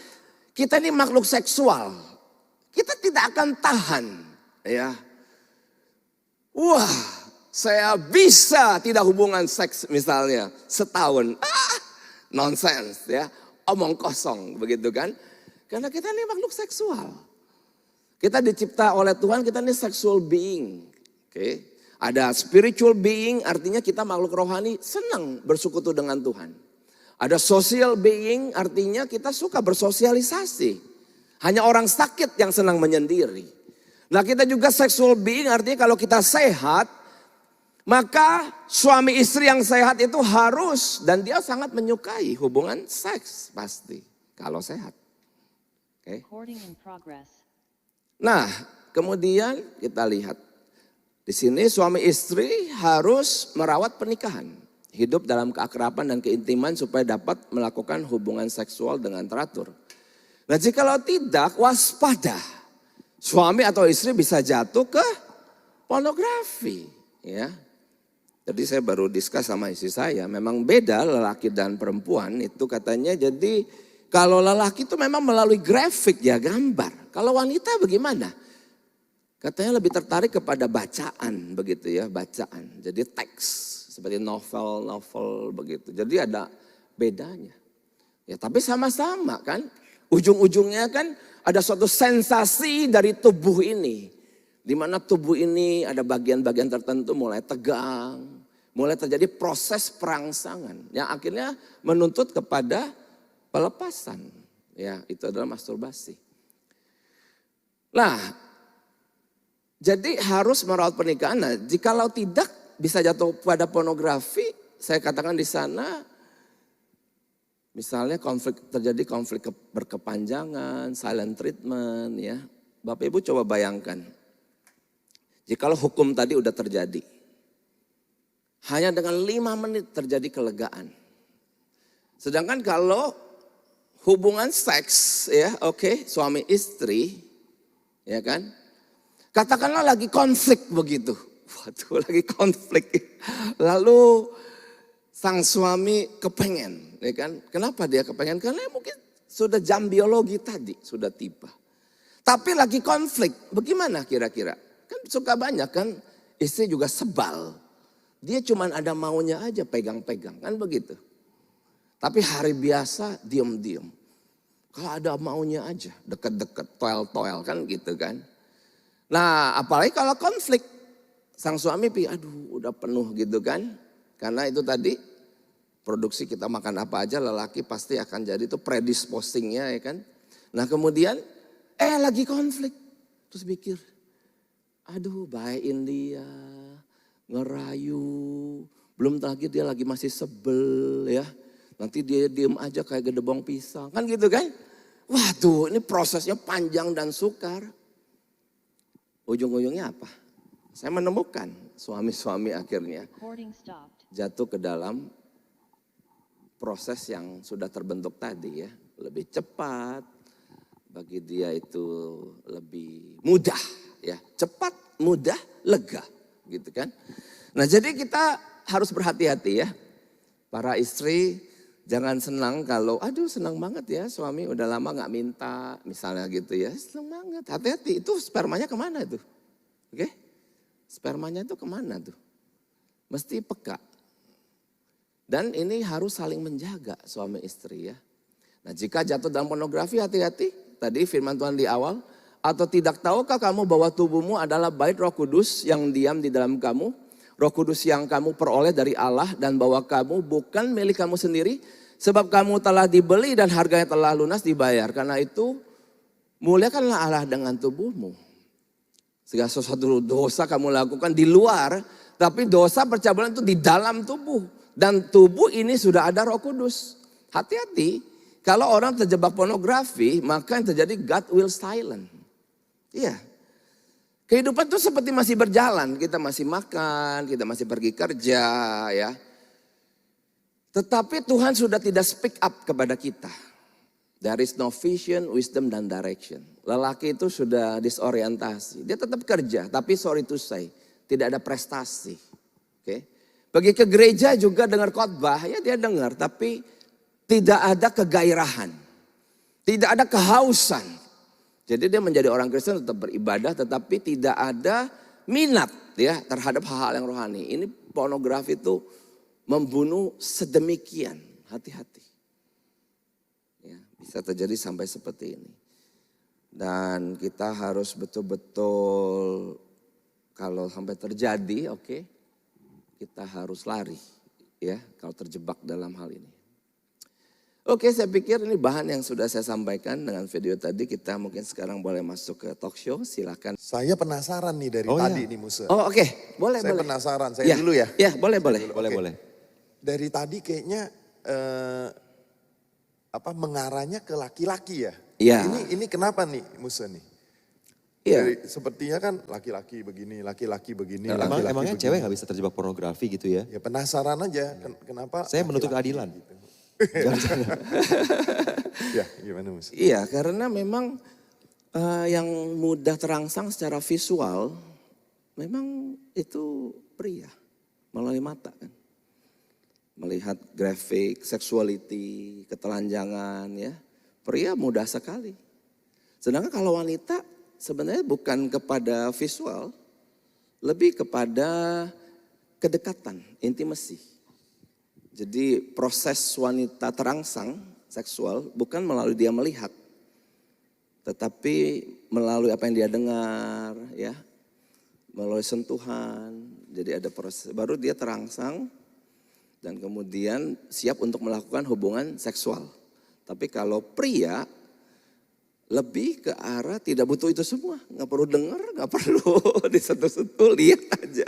kita ini makhluk seksual. Kita tidak akan tahan. Ya. Wah saya bisa tidak hubungan seks misalnya setahun. Nonsense ya, omong kosong begitu kan. Karena kita ini makhluk seksual. Kita dicipta oleh Tuhan, kita ini sexual being. Ada spiritual being, artinya kita makhluk rohani senang bersekutu dengan Tuhan. Ada social being, artinya kita suka bersosialisasi. Hanya orang sakit yang senang menyendiri. Nah kita juga sexual being, artinya kalau kita sehat, maka suami istri yang sehat itu harus dan dia sangat menyukai hubungan seks pasti kalau sehat. Nah, kemudian kita lihat di sini suami istri harus merawat pernikahan, hidup dalam keakraban dan keintiman supaya dapat melakukan hubungan seksual dengan teratur. Nah, jikalau tidak waspada, suami atau istri bisa jatuh ke pornografi, ya. Jadi saya baru diskus sama istri saya, memang beda lelaki dan perempuan itu katanya. Jadi kalau lelaki itu memang melalui grafik ya gambar. Kalau wanita bagaimana? katanya lebih tertarik kepada bacaan begitu ya, bacaan. Jadi teks seperti novel begitu. Jadi ada bedanya. Ya tapi sama-sama kan. Ujung-ujungnya kan ada suatu sensasi dari tubuh ini. Di mana tubuh ini ada bagian-bagian tertentu mulai tegang. Mulai terjadi proses perangsangan. Yang akhirnya menuntut kepada pelepasan. Ya itu adalah masturbasi. Nah, jadi harus merawat pernikahan. Nah, jikalau tidak bisa jatuh pada pornografi, saya katakan di sana, misalnya terjadi konflik berkepanjangan, silent treatment, ya. Bapak Ibu coba bayangkan, jikalau hukum tadi udah terjadi, hanya dengan 5 menit terjadi kelegaan. Sedangkan kalau hubungan seks, ya, oke, suami istri, ya kan? Katakanlah lagi konflik begitu. Waduh, lagi konflik. Lalu sang suami kepengen, ya kan? Kenapa dia kepengen? Karena mungkin sudah jam biologi tadi sudah tiba. Tapi lagi konflik, bagaimana kira-kira? Kan suka banyak kan istri juga sebal. Dia cuman ada maunya aja pegang-pegang, kan begitu. Tapi hari biasa diem-diem. Kalau ada maunya aja, deket-deket, toel-toel kan gitu kan. Nah apalagi kalau konflik, sang suami aduh udah penuh gitu kan. Karena itu tadi produksi kita makan apa aja lelaki pasti akan jadi itu predisposingnya ya kan. Nah kemudian lagi konflik. Terus pikir, aduh baikin dia, ngerayu. Belum lagi dia lagi masih sebel ya. Nanti dia diem aja kayak gedebong pisang. Kan gitu kan. Waduh ini prosesnya panjang dan sukar. Ujung-ujungnya apa? Saya menemukan suami-suami akhirnya jatuh ke dalam proses yang sudah terbentuk tadi ya. Lebih cepat, bagi dia itu lebih mudah ya. Cepat, mudah, lega gitu kan. Nah jadi kita harus berhati-hati ya. Para istri jangan senang kalau aduh senang banget ya suami udah lama gak minta misalnya gitu ya. Senang banget, hati-hati itu spermanya kemana tuh? Oke, spermanya itu kemana tuh? Mesti peka. Dan ini harus saling menjaga suami istri ya. Nah jika jatuh dalam pornografi hati-hati. Tadi firman Tuhan di awal. Atau tidak tahukah kamu bahwa tubuhmu adalah bait Roh Kudus yang diam di dalam kamu. Roh Kudus yang kamu peroleh dari Allah dan bahwa kamu bukan milik kamu sendiri. Sebab kamu telah dibeli dan harganya telah lunas dibayar. Karena itu muliakanlah Allah dengan tubuhmu. Segala sesuatu dosa kamu lakukan di luar. Tapi dosa percabulan itu di dalam tubuh. Dan tubuh ini sudah ada Roh Kudus. Hati-hati. Kalau orang terjebak pornografi maka yang terjadi God will silent. Iya. Kehidupan itu seperti masih berjalan. Kita masih makan, kita masih pergi kerja ya. Tetapi Tuhan sudah tidak speak up kepada kita. There is no vision, wisdom, dan direction. Lelaki itu sudah disorientasi. Dia tetap kerja, tapi sorry to say, tidak ada prestasi. Oke. Pergi ke gereja juga dengar khotbah, ya dia dengar, tapi tidak ada kegairahan. Tidak ada kehausan. Jadi dia menjadi orang Kristen tetap beribadah, tetapi tidak ada minat ya terhadap hal-hal yang rohani. Ini pornografi itu membunuh sedemikian, hati-hati. Ya, bisa terjadi sampai seperti ini. Dan kita harus betul-betul kalau sampai terjadi, oke, kita harus lari ya kalau terjebak dalam hal ini. Oke, saya pikir ini bahan yang sudah saya sampaikan dengan video tadi. Kita mungkin sekarang boleh masuk ke talk show, silakan. Saya penasaran nih dari tadi nih Musa. Oh oke, boleh. Saya penasaran, saya dulu ya. Ya boleh. Boleh. Dari tadi kayaknya mengarahnya ke laki-laki ya. Iya. Ini kenapa nih Musa nih? Iya. Sepertinya kan laki-laki begini, laki-laki begini. Emangnya cewek gak bisa terjebak pornografi gitu ya? Ya penasaran aja, kenapa? Saya menuntut keadilan. Gitu. Ya gimana Musa? Iya, karena memang yang mudah terangsang secara visual, memang itu pria melalui mata kan. Melihat grafik, sexuality, ketelanjangan ya. Pria mudah sekali. Sedangkan kalau wanita sebenarnya bukan kepada visual, lebih kepada kedekatan, intimasi. Jadi proses wanita terangsang seksual bukan melalui dia melihat, tetapi melalui apa yang dia dengar, ya, melalui sentuhan. Jadi ada proses, baru dia terangsang dan kemudian siap untuk melakukan hubungan seksual. Tapi kalau pria lebih ke arah tidak butuh itu semua, nggak perlu dengar, nggak perlu disentuh-sentuh, lihat aja.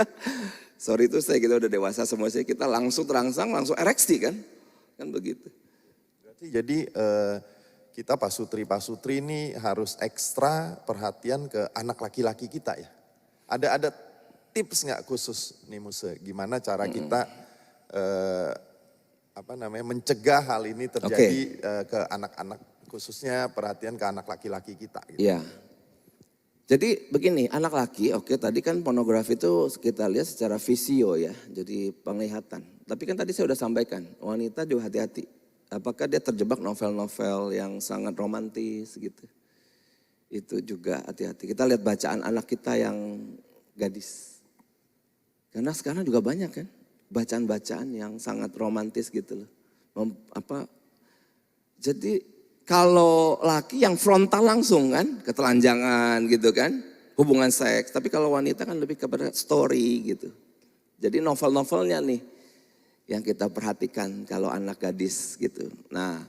Sorry itu saya, kita udah dewasa semua sih, kita langsung terangsang, langsung ereksi kan begitu. Berarti jadi kita pasutri ini harus ekstra perhatian ke anak laki-laki kita ya. Ada tips nggak khusus nih Muse, gimana cara kita mencegah hal ini terjadi ke anak-anak, khususnya perhatian ke anak laki-laki kita. Gitu. Iya. Jadi begini, anak laki, tadi kan pornografi itu kita lihat secara visio ya, jadi penglihatan. Tapi kan tadi saya sudah sampaikan, wanita juga hati-hati. Apakah dia terjebak novel-novel yang sangat romantis gitu. Itu juga hati-hati. Kita lihat bacaan anak kita yang gadis. Karena sekarang juga banyak kan, bacaan-bacaan yang sangat romantis gitu loh. Jadi kalau laki yang frontal langsung kan, ketelanjangan gitu kan, hubungan seks. Tapi kalau wanita kan lebih kepada story gitu. Jadi novel-novelnya nih yang kita perhatikan kalau anak gadis gitu. Nah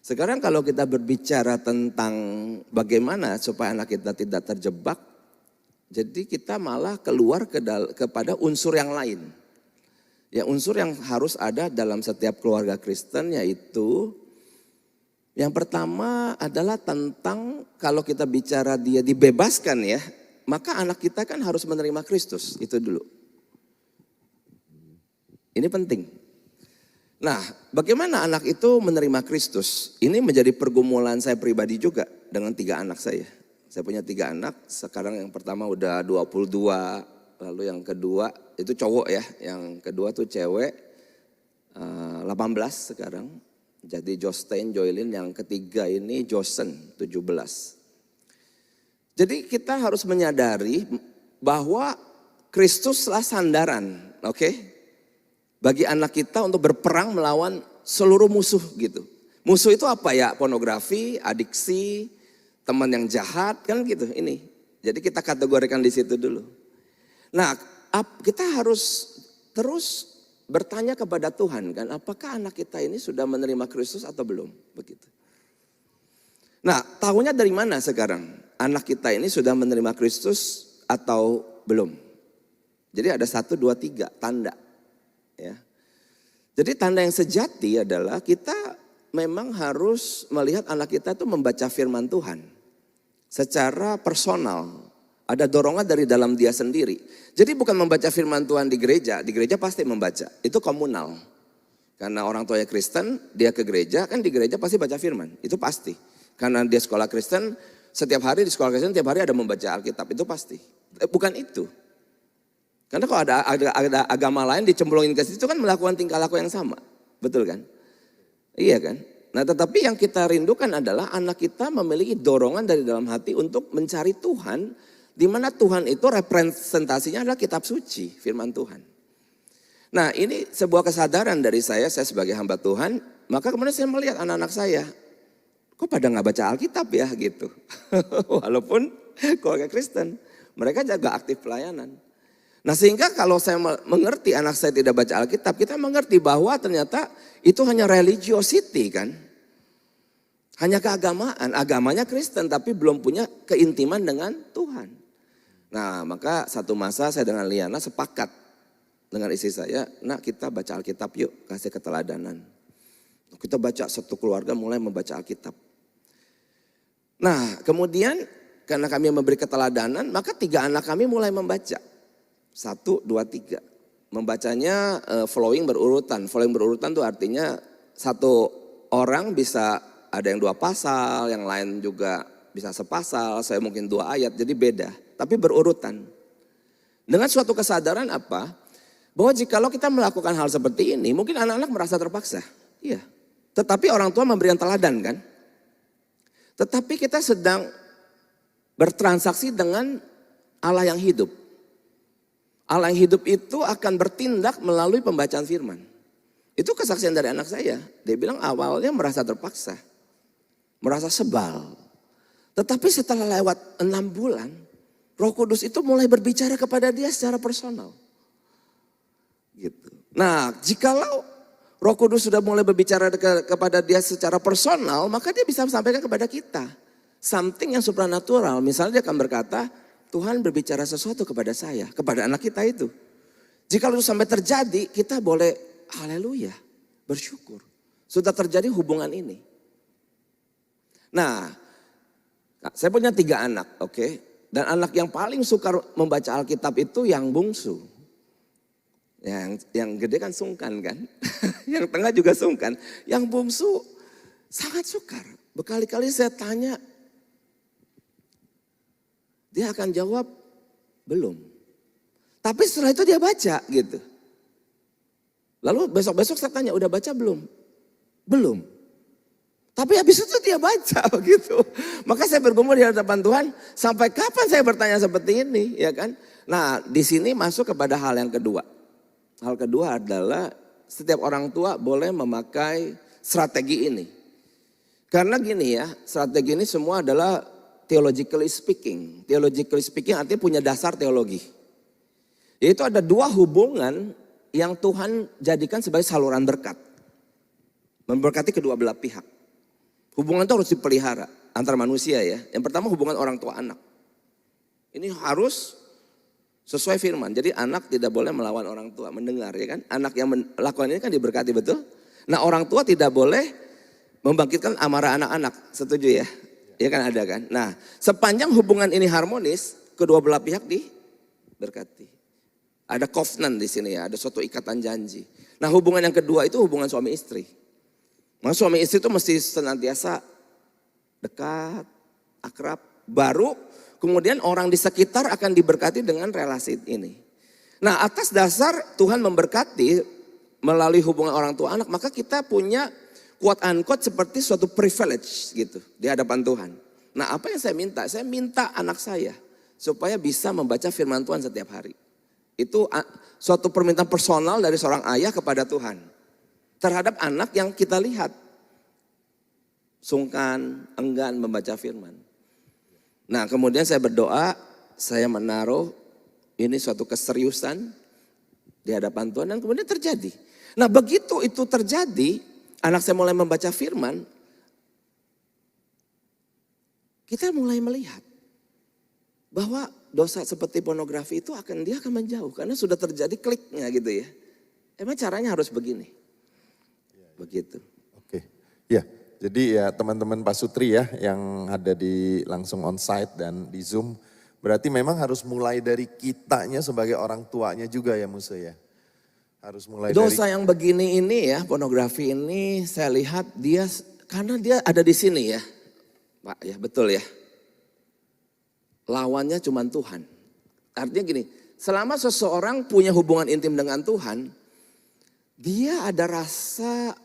sekarang kalau kita berbicara tentang bagaimana supaya anak kita tidak terjebak, jadi kita malah keluar kepada unsur yang lain. Ya unsur yang harus ada dalam setiap keluarga Kristen yaitu yang pertama adalah tentang kalau kita bicara dia dibebaskan ya, maka anak kita kan harus menerima Kristus, itu dulu. Ini penting. Nah, bagaimana anak itu menerima Kristus? Ini menjadi pergumulan saya pribadi juga dengan 3 anak saya. Saya punya 3 anak, sekarang yang pertama udah 22, lalu yang kedua itu cowok ya, yang kedua tuh cewek 18 sekarang. Jadi Jostein, Joylin, yang ketiga ini Josen 17. Jadi kita harus menyadari bahwa Kristuslah sandaran, bagi anak kita untuk berperang melawan seluruh musuh gitu. Musuh itu apa ya? Pornografi, adiksi, teman yang jahat kan gitu ini. Jadi kita kategorikan di situ dulu. Nah, kita harus terus bertanya kepada Tuhan kan, apakah anak kita ini sudah menerima Kristus atau belum? Begitu. Nah, tahunya dari mana sekarang? Anak kita ini sudah menerima Kristus atau belum? Jadi ada 1, 2, 3 tanda. Ya. Jadi tanda yang sejati adalah kita memang harus melihat anak kita itu membaca firman Tuhan secara personal. Ada dorongan dari dalam dia sendiri. Jadi bukan membaca firman Tuhan di gereja pasti membaca. Itu komunal. Karena orang tuanya Kristen, dia ke gereja, kan di gereja pasti baca firman. Itu pasti. Karena dia sekolah Kristen, setiap hari di sekolah Kristen, tiap hari ada membaca Alkitab. Itu pasti. Bukan itu. Karena kalau ada agama lain dicemplungin ke situ kan melakukan tingkah laku yang sama. Betul kan? Iya kan? Nah tetapi yang kita rindukan adalah anak kita memiliki dorongan dari dalam hati untuk mencari Tuhan. Di mana Tuhan itu representasinya adalah kitab suci, firman Tuhan. Nah ini sebuah kesadaran dari saya sebagai hamba Tuhan. Maka kemudian saya melihat anak-anak saya, kok pada gak baca Alkitab ya gitu. Walaupun keluarga Kristen, mereka jaga aktif pelayanan. Nah sehingga kalau saya mengerti anak saya tidak baca Alkitab, kita mengerti bahwa ternyata itu hanya religiosity kan. Hanya keagamaan, agamanya Kristen tapi belum punya keintiman dengan Tuhan. Nah maka satu masa saya dengan Liana sepakat dengan istri saya, nak kita baca Alkitab yuk, kasih keteladanan. Kita baca satu keluarga mulai membaca Alkitab. Nah kemudian karena kami memberi keteladanan, maka 3 anak kami mulai membaca. 1, 2, 3. Membacanya flowing berurutan. Flowing berurutan itu artinya satu orang bisa ada yang 2 pasal, yang lain juga bisa sepasal, saya mungkin 2 ayat, jadi beda. Tapi berurutan. Dengan suatu kesadaran apa? Bahwa jikalau kita melakukan hal seperti ini, mungkin anak-anak merasa terpaksa. Iya. Tetapi orang tua memberikan teladan kan. Tetapi kita sedang bertransaksi dengan Allah yang hidup. Allah yang hidup itu akan bertindak melalui pembacaan firman. Itu kesaksian dari anak saya. Dia bilang awalnya merasa terpaksa. Merasa sebal. Tetapi setelah lewat 6 bulan, Roh Kudus itu mulai berbicara kepada dia secara personal. Gitu. Nah, jikalau Roh Kudus sudah mulai berbicara kepada dia secara personal, maka dia bisa sampaikan kepada kita. Something yang supranatural. Misalnya dia akan berkata, Tuhan berbicara sesuatu kepada saya, kepada anak kita itu. Jika itu sampai terjadi, kita boleh haleluya, bersyukur. Sudah terjadi hubungan ini. Nah, saya punya 3 anak, oke. Dan anak yang paling suka membaca Alkitab itu yang bungsu. Yang gede kan sungkan kan. Yang tengah juga sungkan. Yang bungsu sangat sukar. Berkali-kali saya tanya, dia akan jawab, belum. Tapi setelah itu dia baca gitu. Lalu besok-besok saya tanya, udah baca belum? Belum. Tapi habis itu dia baca begitu. Maka saya bergumul di hadapan Tuhan, sampai kapan saya bertanya seperti ini, ya kan? Nah, di sini masuk kepada hal yang kedua. Hal kedua adalah setiap orang tua boleh memakai strategi ini. Karena gini ya, strategi ini semua adalah theologically speaking. Theologically speaking artinya punya dasar teologi. Yaitu ada 2 hubungan yang Tuhan jadikan sebagai saluran berkat. Memberkati kedua belah pihak. Hubungan itu harus dipelihara antar manusia ya. Yang pertama hubungan orang tua anak. Ini harus sesuai firman. Jadi anak tidak boleh melawan orang tua, mendengar ya kan. Anak yang melakukan ini kan diberkati betul. Nah orang tua tidak boleh membangkitkan amarah anak-anak. Setuju ya? Ya kan ada kan. Nah sepanjang hubungan ini harmonis, kedua belah pihak diberkati. Ada covenant di sini ya, ada suatu ikatan janji. Nah hubungan yang kedua itu hubungan suami istri. Nah suami istri itu mesti senantiasa dekat, akrab, baru kemudian orang di sekitar akan diberkati dengan relasi ini. Nah atas dasar Tuhan memberkati melalui hubungan orang tua anak, maka kita punya quote unquote seperti suatu privilege gitu di hadapan Tuhan. Nah apa yang saya minta? Saya minta anak saya supaya bisa membaca firman Tuhan setiap hari. Itu suatu permintaan personal dari seorang ayah kepada Tuhan. Terhadap anak yang kita lihat. Sungkan, enggan membaca firman. Nah kemudian saya berdoa, saya menaruh ini suatu keseriusan di hadapan Tuhan dan kemudian terjadi. Nah begitu itu terjadi, anak saya mulai membaca firman, kita mulai melihat bahwa dosa seperti pornografi itu dia akan menjauh karena sudah terjadi kliknya gitu ya. Emang caranya harus begini. Begitu. Oke. Ya, jadi ya teman-teman Pak Sutri ya yang ada di langsung onsite dan di Zoom, berarti memang harus mulai dari kitanya sebagai orang tuanya juga ya Musa ya. Harus mulai dosa dari yang begini ini ya, pornografi ini saya lihat dia karena dia ada di sini ya. Pak ya, betul ya. Lawannya cuma Tuhan. Artinya gini, selama seseorang punya hubungan intim dengan Tuhan, dia ada rasa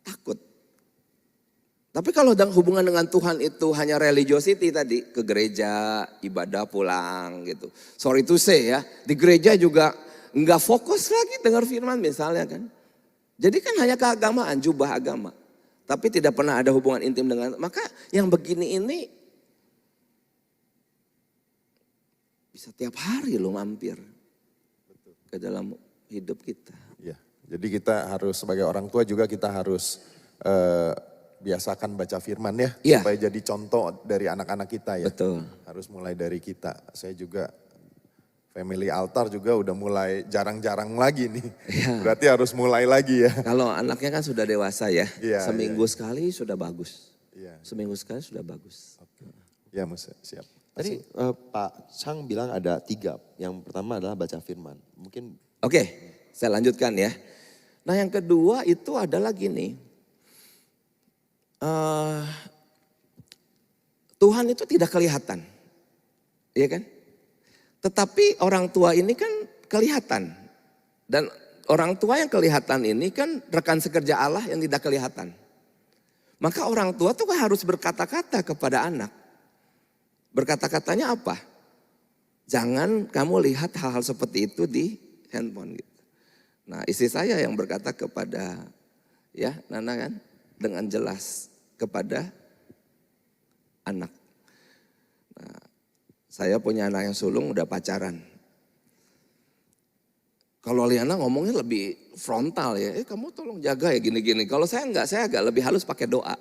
takut. Tapi kalau hubungan dengan Tuhan itu hanya religiosity tadi, ke gereja, ibadah pulang gitu. Sorry to say ya, di gereja juga nggak fokus lagi dengar firman misalnya kan. Jadi kan hanya keagamaan, jubah agama. Tapi tidak pernah ada hubungan intim dengan, maka yang begini ini bisa tiap hari lo mampir ke dalam hidup kita. ya. Jadi kita harus sebagai orang tua juga kita harus biasakan baca firman ya. Iya. Supaya jadi contoh dari anak-anak kita ya. Betul. Harus mulai dari kita. Saya juga family altar juga udah mulai jarang-jarang lagi nih. Iya. Berarti harus mulai lagi ya. Kalau anaknya kan sudah dewasa ya, Iya, seminggu sekali sudah bagus. Iya. Seminggu sekali sudah bagus. Ya Musa, siap. Tadi Pak Chang bilang ada 3. Yang pertama adalah baca firman. Mungkin Oke, saya lanjutkan ya. Nah yang kedua itu adalah gini. Tuhan itu tidak kelihatan. Iya kan? Tetapi orang tua ini kan kelihatan. Dan orang tua yang kelihatan ini kan rekan sekerja Allah yang tidak kelihatan. Maka orang tua tuh harus berkata-kata kepada anak. Berkata-katanya apa? Jangan kamu lihat hal-hal seperti itu di handphone gitu. Nah, istri saya yang berkata kepada ya Nana kan dengan jelas kepada anak. Nah, saya punya anak yang sulung udah pacaran. Kalau Liana ngomongnya lebih frontal ya, kamu tolong jaga ya gini-gini. Kalau saya enggak, saya agak lebih halus pakai doa.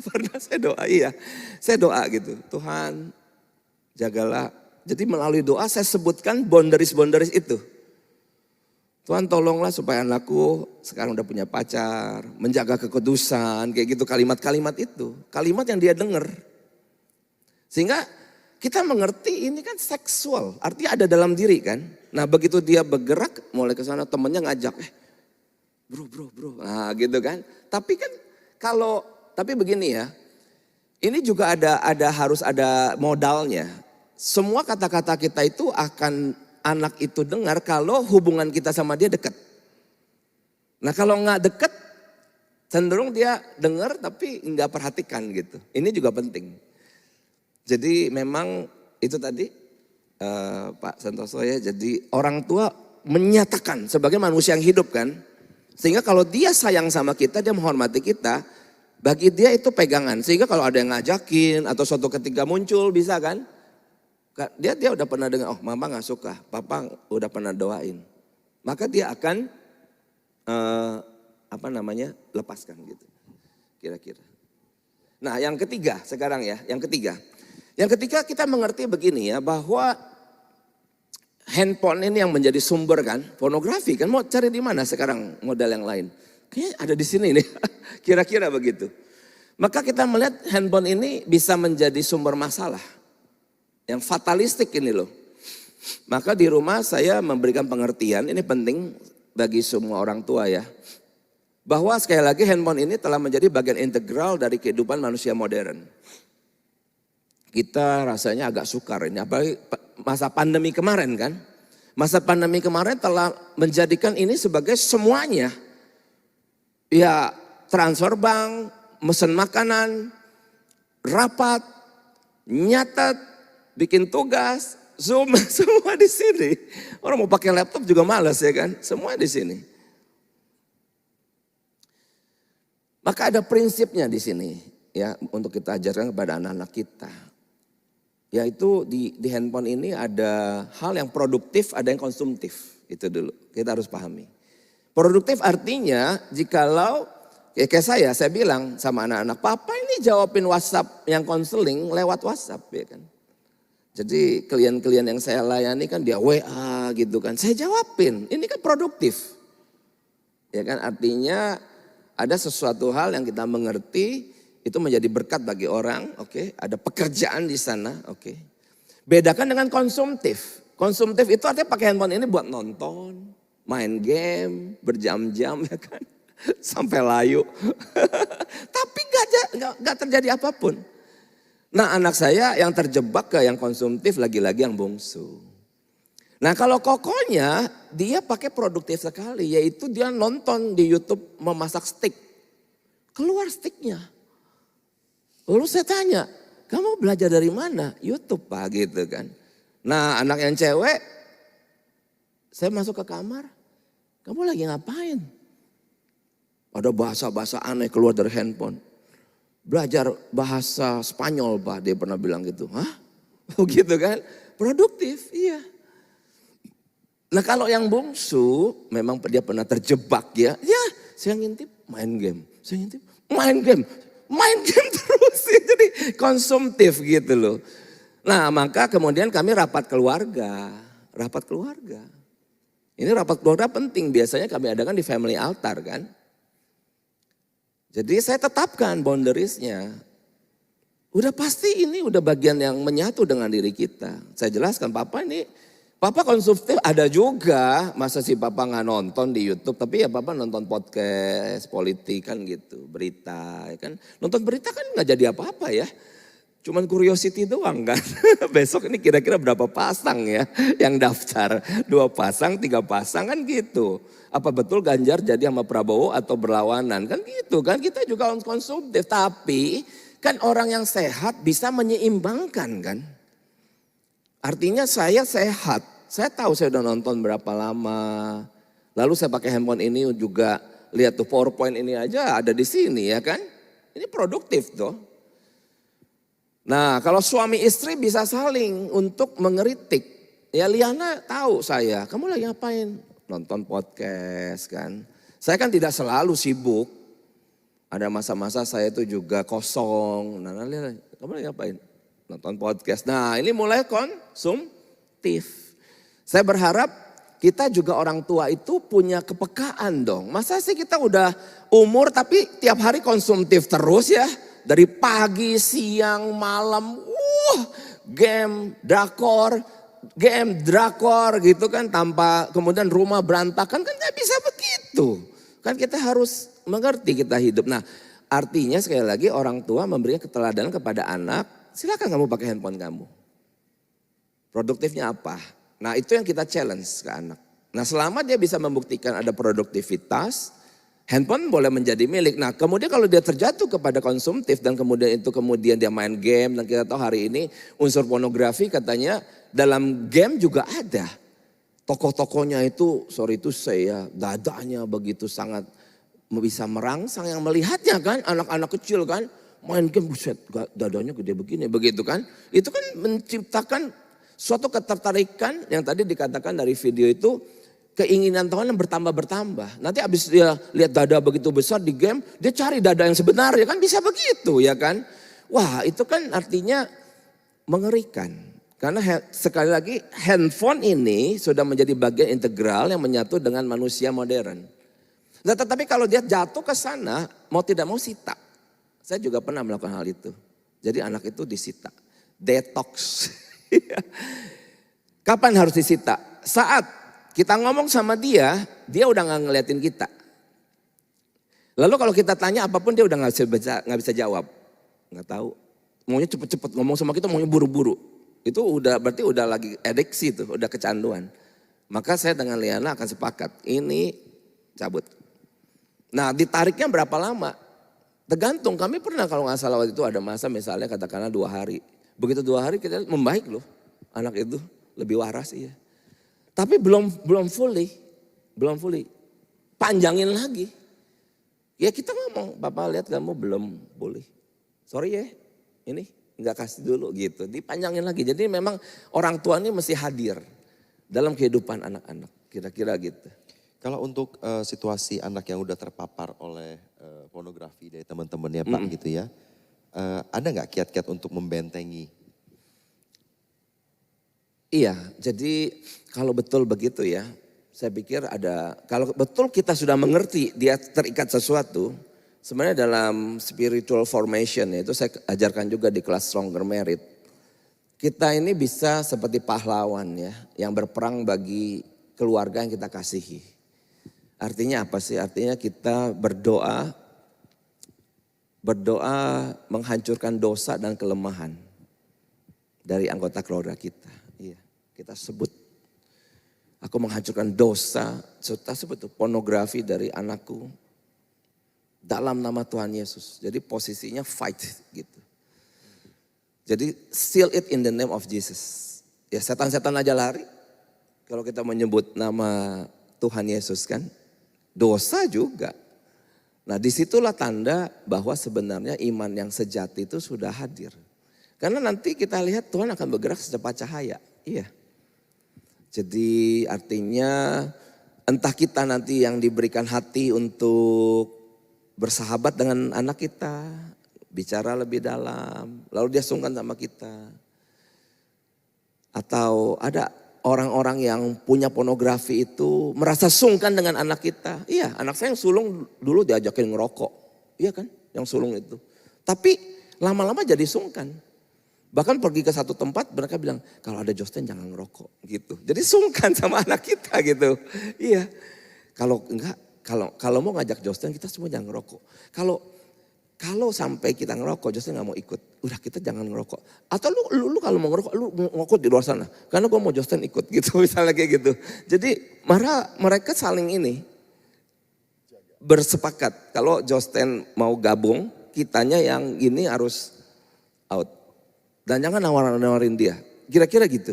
Pernah saya doa, iya. Saya doa gitu, Tuhan jagalah. Jadi melalui doa saya sebutkan boundaries itu. Tuhan tolonglah supaya anakku sekarang udah punya pacar, menjaga kekudusan, kayak gitu kalimat-kalimat itu. Kalimat yang dia dengar. Sehingga kita mengerti ini kan seksual, artinya ada dalam diri kan. Nah begitu dia bergerak mulai ke sana temennya ngajak, bro. Nah gitu kan. Tapi kan tapi begini ya, ini juga harus ada modalnya. Semua kata-kata kita itu akan anak itu dengar kalau hubungan kita sama dia dekat. Nah kalau nggak dekat, cenderung dia dengar tapi nggak perhatikan gitu. Ini juga penting. Jadi memang itu tadi Pak Santoso ya, jadi orang tua menyatakan sebagai manusia yang hidup kan. Sehingga kalau dia sayang sama kita, dia menghormati kita, bagi dia itu pegangan. Sehingga kalau ada yang ngajakin atau suatu ketika muncul bisa kan. Dia udah pernah dengar, oh mama gak suka, papa udah pernah doain. Maka dia akan lepaskan gitu kira-kira. Nah yang ketiga sekarang ya, yang ketiga kita mengerti begini ya, bahwa handphone ini yang menjadi sumber kan, pornografi kan, mau cari di mana sekarang model yang lain? Kayaknya ada di sini nih, kira-kira begitu. Maka kita melihat handphone ini bisa menjadi sumber masalah, yang fatalistik ini loh. Maka di rumah saya memberikan pengertian, ini penting bagi semua orang tua ya. Bahwa sekali lagi handphone ini telah menjadi bagian integral dari kehidupan manusia modern. Kita rasanya agak sukar ini, apalagi masa pandemi kemarin kan. Masa pandemi kemarin telah menjadikan ini sebagai semuanya. Ya transfer bank, mesen makanan, rapat, nyatet, bikin tugas, Zoom, semua di sini. Orang mau pakai laptop juga malas ya kan, semua di sini. Maka ada prinsipnya di sini ya untuk kita ajarkan kepada anak-anak kita. Yaitu di handphone ini ada hal yang produktif, ada yang konsumtif. Itu dulu, kita harus pahami. Produktif artinya jikalau, kayak saya bilang sama anak-anak, papa ini jawabin WhatsApp yang konseling lewat WhatsApp ya kan. Jadi klien-klien yang saya layani kan dia WA gitu kan, saya jawabin, ini kan produktif. Ya kan artinya ada sesuatu hal yang kita mengerti, itu menjadi berkat bagi orang, oke. Ada pekerjaan di sana, oke. Bedakan dengan konsumtif. Konsumtif itu artinya pakai handphone ini buat nonton, main game, berjam-jam ya kan. Sampai layu. Tapi gak terjadi apapun. Nah anak saya yang terjebak ke yang konsumtif lagi-lagi yang bungsu. Nah kalau kokonya dia pakai produktif sekali, yaitu dia nonton di YouTube memasak steak. Keluar steaknya. Lalu saya tanya, kamu belajar dari mana? YouTube Pak gitu kan. Nah anak yang cewek, saya masuk ke kamar, kamu lagi ngapain? Ada bahasa-bahasa aneh keluar dari handphone. Belajar bahasa Spanyol Pak, dia pernah bilang gitu. Hah? Begitu kan? Produktif, iya. Nah kalau yang bungsu, memang dia pernah terjebak ya. Ya saya ngintip main game, saya ngintip main game. Main game terus, jadi konsumtif gitu loh. Nah maka kemudian kami rapat keluarga. Ini rapat keluarga penting, biasanya kami adakan di family altar kan. Jadi saya tetapkan boundariesnya. Udah pasti ini udah bagian yang menyatu dengan diri kita. Saya jelaskan, Papa konsumtif ada juga, masa sih Papa nggak nonton di YouTube, tapi ya Papa nonton podcast politik kan gitu, berita ya kan. Nonton berita kan nggak jadi apa-apa ya, cuman curiosity doang kan. Besok ini kira-kira berapa pasang ya yang daftar, 2 pasang, 3 pasang kan gitu. Apa betul Ganjar jadi sama Prabowo atau berlawanan kan gitu kan, kita juga konsumtif. Tapi kan orang yang sehat bisa menyeimbangkan kan. Artinya saya sehat. Saya tahu saya udah nonton berapa lama. Lalu saya pakai handphone ini juga lihat tuh PowerPoint ini aja ada di sini ya kan. Ini produktif tuh. Nah kalau suami istri bisa saling untuk mengeritik. Ya Liana tahu saya, kamu lagi ngapain? Nonton podcast kan. Saya kan tidak selalu sibuk. Ada masa-masa saya itu juga kosong. Nah Liana, kamu lagi ngapain? Nonton podcast. Nah ini mulai konsumtif. Saya berharap kita juga orang tua itu punya kepekaan dong. Masa sih kita udah umur tapi tiap hari konsumtif terus ya. Dari pagi, siang, malam. Game, drakor gitu kan. Tanpa kemudian rumah berantakan kan gak bisa begitu. Kan kita harus mengerti kita hidup. Nah artinya sekali lagi orang tua memberikan keteladanan kepada anak. Silakan kamu pakai handphone kamu. Produktifnya apa? Nah itu yang kita challenge ke anak. Nah selama dia bisa membuktikan ada produktivitas, handphone boleh menjadi milik. Nah kemudian kalau dia terjatuh kepada konsumtif dan kemudian dia main game. Dan kita tahu hari ini unsur pornografi katanya dalam game juga ada. Tokoh-tokohnya itu, sorry itu saya, dadanya begitu sangat bisa merangsang yang melihatnya kan. Anak-anak kecil kan. Main game buset dadanya gede begini begitu kan. Itu kan menciptakan suatu ketertarikan yang tadi dikatakan dari video itu keinginan Tuhan yang bertambah-bertambah. Nanti abis dia lihat dada begitu besar di game dia cari dada yang sebenarnya kan bisa begitu ya kan. Wah itu kan artinya mengerikan. Karena sekali lagi handphone ini sudah menjadi bagian integral yang menyatu dengan manusia modern. Nah, tetapi kalau dia jatuh ke sana mau tidak mau sita. Saya juga pernah melakukan hal itu. Jadi anak itu disita. Detox. Kapan harus disita? Saat kita ngomong sama dia udah gak ngeliatin kita. Lalu kalau kita tanya apapun dia udah gak bisa jawab. Gak tahu. Maunya cepet-cepet ngomong sama kita maunya buru-buru. Itu berarti udah lagi adiksi tuh, udah kecanduan. Maka saya dengan Liana akan sepakat. Ini cabut. Nah ditariknya berapa lama? Tergantung, kami pernah kalau gak salah waktu itu ada masa misalnya katakanlah 2 hari. Begitu 2 hari kita membaik loh anak itu, lebih waras iya. Tapi belum fully, panjangin lagi. Ya kita ngomong, Papa lihat kamu belum boleh. Sorry ya, ini gak kasih dulu gitu, dipanjangin lagi. Jadi memang orang tua ini mesti hadir dalam kehidupan anak-anak, kira-kira gitu. Kalau untuk situasi anak yang udah terpapar oleh pornografi dari teman-temannya Pak gitu ya. Ada nggak kiat-kiat untuk membentengi? Iya, jadi kalau betul begitu ya, saya pikir ada, kalau betul kita sudah mengerti dia terikat sesuatu, sebenarnya dalam spiritual formation itu saya ajarkan juga di kelas Stronger Merit. Kita ini bisa seperti pahlawan ya, yang berperang bagi keluarga yang kita kasihi. Artinya apa sih? Artinya kita berdoa menghancurkan dosa dan kelemahan dari anggota keluarga kita. Iya, kita sebut. Aku menghancurkan dosa, kita sebut tuh pornografi dari anakku dalam nama Tuhan Yesus. Jadi posisinya fight gitu. Jadi seal it in the name of Jesus. Ya setan-setan aja lari. Kalau kita menyebut nama Tuhan Yesus kan, dosa juga. Nah disitulah tanda bahwa sebenarnya iman yang sejati itu sudah hadir. Karena nanti kita lihat Tuhan akan bergerak secepat cahaya. Iya. Jadi artinya entah kita nanti yang diberikan hati untuk bersahabat dengan anak kita. Bicara lebih dalam. Lalu dia sungkan sama kita. Atau ada orang-orang yang punya pornografi itu merasa sungkan dengan anak kita. Iya, anak saya yang sulung dulu diajakin ngerokok. Iya kan, yang sulung itu. Tapi lama-lama jadi sungkan. Bahkan pergi ke satu tempat mereka bilang, kalau ada Josten jangan ngerokok gitu. Jadi sungkan sama anak kita gitu. Iya. Kalau enggak, kalau mau ngajak Josten kita semua jangan ngerokok. Kalau sampai kita ngerokok, Josten gak mau ikut. Udah kita jangan ngerokok. Atau lu kalau mau ngerokok, lu ngerokok di luar sana. Karena gue mau Josten ikut gitu, misalnya kayak gitu. Jadi mereka saling ini bersepakat. Kalau Josten mau gabung, kitanya yang ini harus out. Dan jangan nawarin dia. Kira-kira gitu.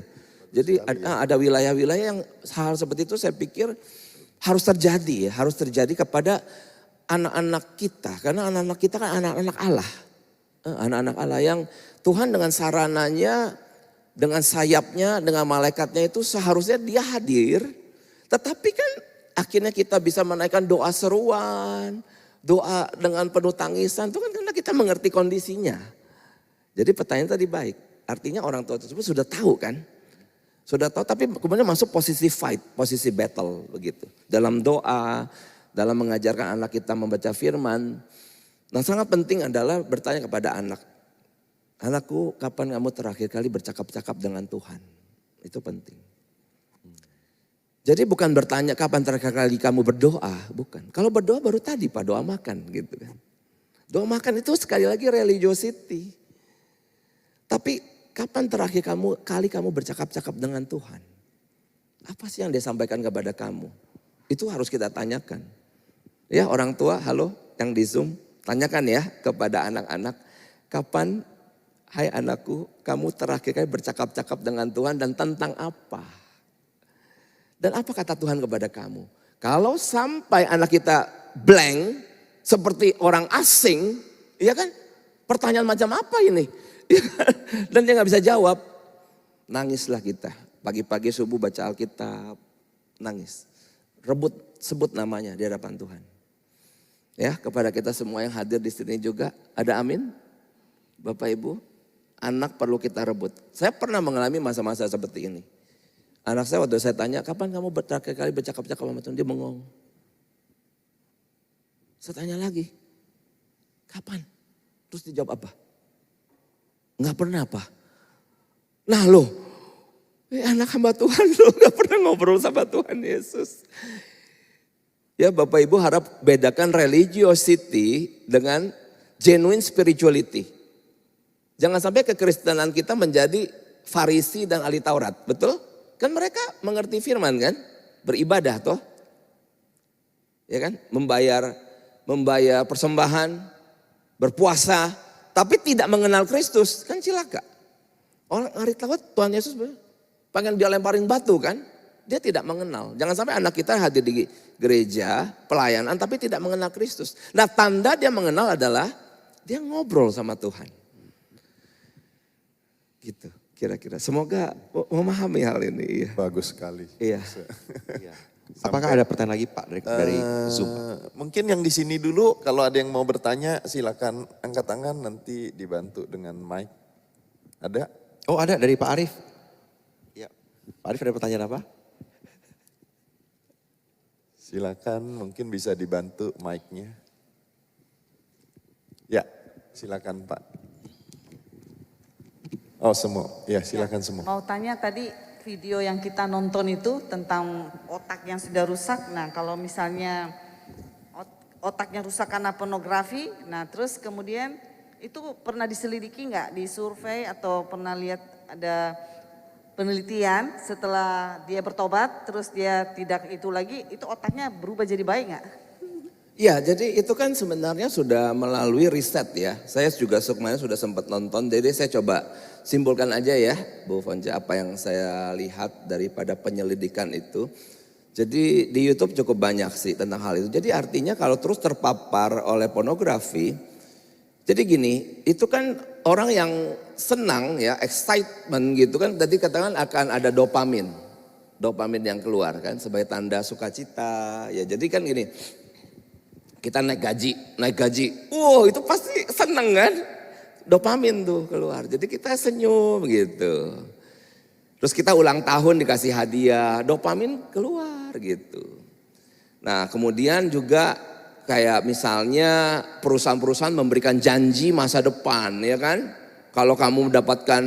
Jadi ada wilayah-wilayah yang hal seperti itu saya pikir harus terjadi ya, harus terjadi kepada anak-anak kita. Karena anak-anak kita kan anak-anak Allah. Anak-anak Allah yang Tuhan dengan sarananya, dengan sayapnya, dengan malaikatnya itu seharusnya dia hadir. Tetapi kan akhirnya kita bisa menaikkan doa seruan, doa dengan penuh tangisan. Itu kan karena kita mengerti kondisinya. Jadi pertanyaan tadi baik. Artinya orang tua tersebut sudah tahu kan. Sudah tahu tapi kemudian masuk posisi fight, posisi battle begitu. Dalam doa, dalam mengajarkan anak kita membaca firman. Nah sangat penting adalah bertanya kepada anak. Anakku, kapan kamu terakhir kali bercakap-cakap dengan Tuhan? Itu penting. Jadi bukan bertanya kapan terakhir kali kamu berdoa, bukan. Kalau berdoa baru tadi Pak, doa makan gitu kan. Doa makan itu sekali lagi religiosity. Tapi kapan terakhir kali kamu bercakap-cakap dengan Tuhan? Apa sih yang dia sampaikan kepada kamu? Itu harus kita tanyakan. Ya orang tua, halo yang di Zoom, tanyakan ya kepada anak-anak. Kapan, hai anakku, kamu terakhir kali bercakap-cakap dengan Tuhan dan tentang apa? Dan apa kata Tuhan kepada kamu? Kalau sampai anak kita blank, seperti orang asing, ya kan? Pertanyaan macam apa ini? Dan dia gak bisa jawab, nangislah kita. Pagi-pagi subuh baca Alkitab, nangis. Sebut namanya di hadapan Tuhan. Ya, kepada kita semua yang hadir di sini juga, ada amin? Bapak Ibu, anak perlu kita rebut. Saya pernah mengalami masa-masa seperti ini. Anak saya waktu saya tanya, kapan kamu terakhir kali bercakap-cakap sama Tuhan? Dia bengong. Saya tanya lagi, kapan? Terus dijawab apa? Enggak pernah apa? Nah loh, anak hamba Tuhan loh gak pernah ngobrol sama Tuhan Yesus. Ya Bapak Ibu harap bedakan religiosity dengan genuine spirituality. Jangan sampai kekristenan kita menjadi Farisi dan ahli Taurat, betul? Kan mereka mengerti firman kan, beribadah toh. Ya kan, membayar persembahan, berpuasa. Tapi tidak mengenal Kristus, kan cilaka. Orang ahli Taurat Tuhan Yesus pengen dia lemparin batu kan. Dia tidak mengenal. Jangan sampai anak kita hadir di gereja, pelayanan tapi tidak mengenal Kristus. Nah tanda dia mengenal adalah dia ngobrol sama Tuhan. Gitu kira-kira. Semoga memahami hal ini. Ya. Bagus sekali. Iya. Apakah ada pertanyaan lagi Pak dari Zoom? Mungkin yang di sini dulu, kalau ada yang mau bertanya silakan angkat tangan nanti dibantu dengan mic. Ada? Oh ada dari Pak Arif. Ya, Pak Arif ada pertanyaan apa? Silakan mungkin bisa dibantu mic-nya. Ya, silakan Pak. Oh semua, ya silakan semua. Mau tanya tadi video yang kita nonton itu tentang otak yang sudah rusak. Nah kalau misalnya otaknya rusak karena pornografi, nah terus kemudian itu pernah diselidiki nggak, disurvei atau pernah lihat ada penelitian setelah dia bertobat terus dia tidak itu lagi, itu otaknya berubah jadi baik nggak? Ya jadi itu kan sebenarnya sudah melalui riset ya. Saya juga kemarin sudah sempat nonton, jadi saya coba simpulkan aja ya Bu Fonja apa yang saya lihat daripada penyelidikan itu. Jadi di YouTube cukup banyak sih tentang hal itu. Jadi artinya kalau terus terpapar oleh pornografi, jadi gini, itu kan orang yang senang ya, excitement gitu kan, tadi katakan akan ada dopamin. Dopamin yang keluar kan sebagai tanda sukacita. Ya jadi kan gini, kita naik gaji. Wow itu pasti senang kan. Dopamin tuh keluar, jadi kita senyum gitu. Terus kita ulang tahun dikasih hadiah, dopamin keluar gitu. Nah kemudian juga kayak misalnya perusahaan-perusahaan memberikan janji masa depan ya kan. Kalau kamu mendapatkan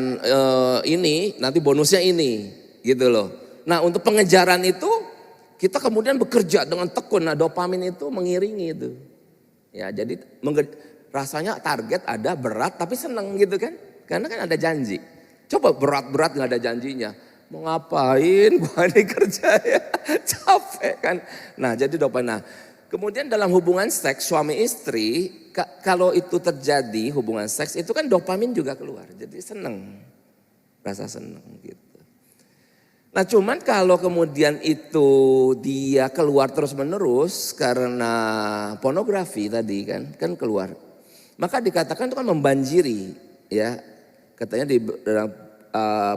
ini nanti bonusnya ini gitu loh. Nah untuk pengejaran itu kita kemudian bekerja dengan tekun, nah dopamin itu mengiringi itu. Ya jadi rasanya target ada berat tapi seneng gitu kan. Karena kan ada janji. Coba berat-berat gak ada janjinya. Mau ngapain gua ini kerja ya. Capek kan. Nah jadi dopamin. Nah, kemudian dalam hubungan seks suami istri. Kalau itu terjadi hubungan seks itu kan dopamin juga keluar. Jadi seneng. Rasa seneng gitu. Nah cuman kalau kemudian itu dia keluar terus menerus karena pornografi tadi kan keluar. Maka dikatakan itu kan membanjiri ya. Katanya di dalam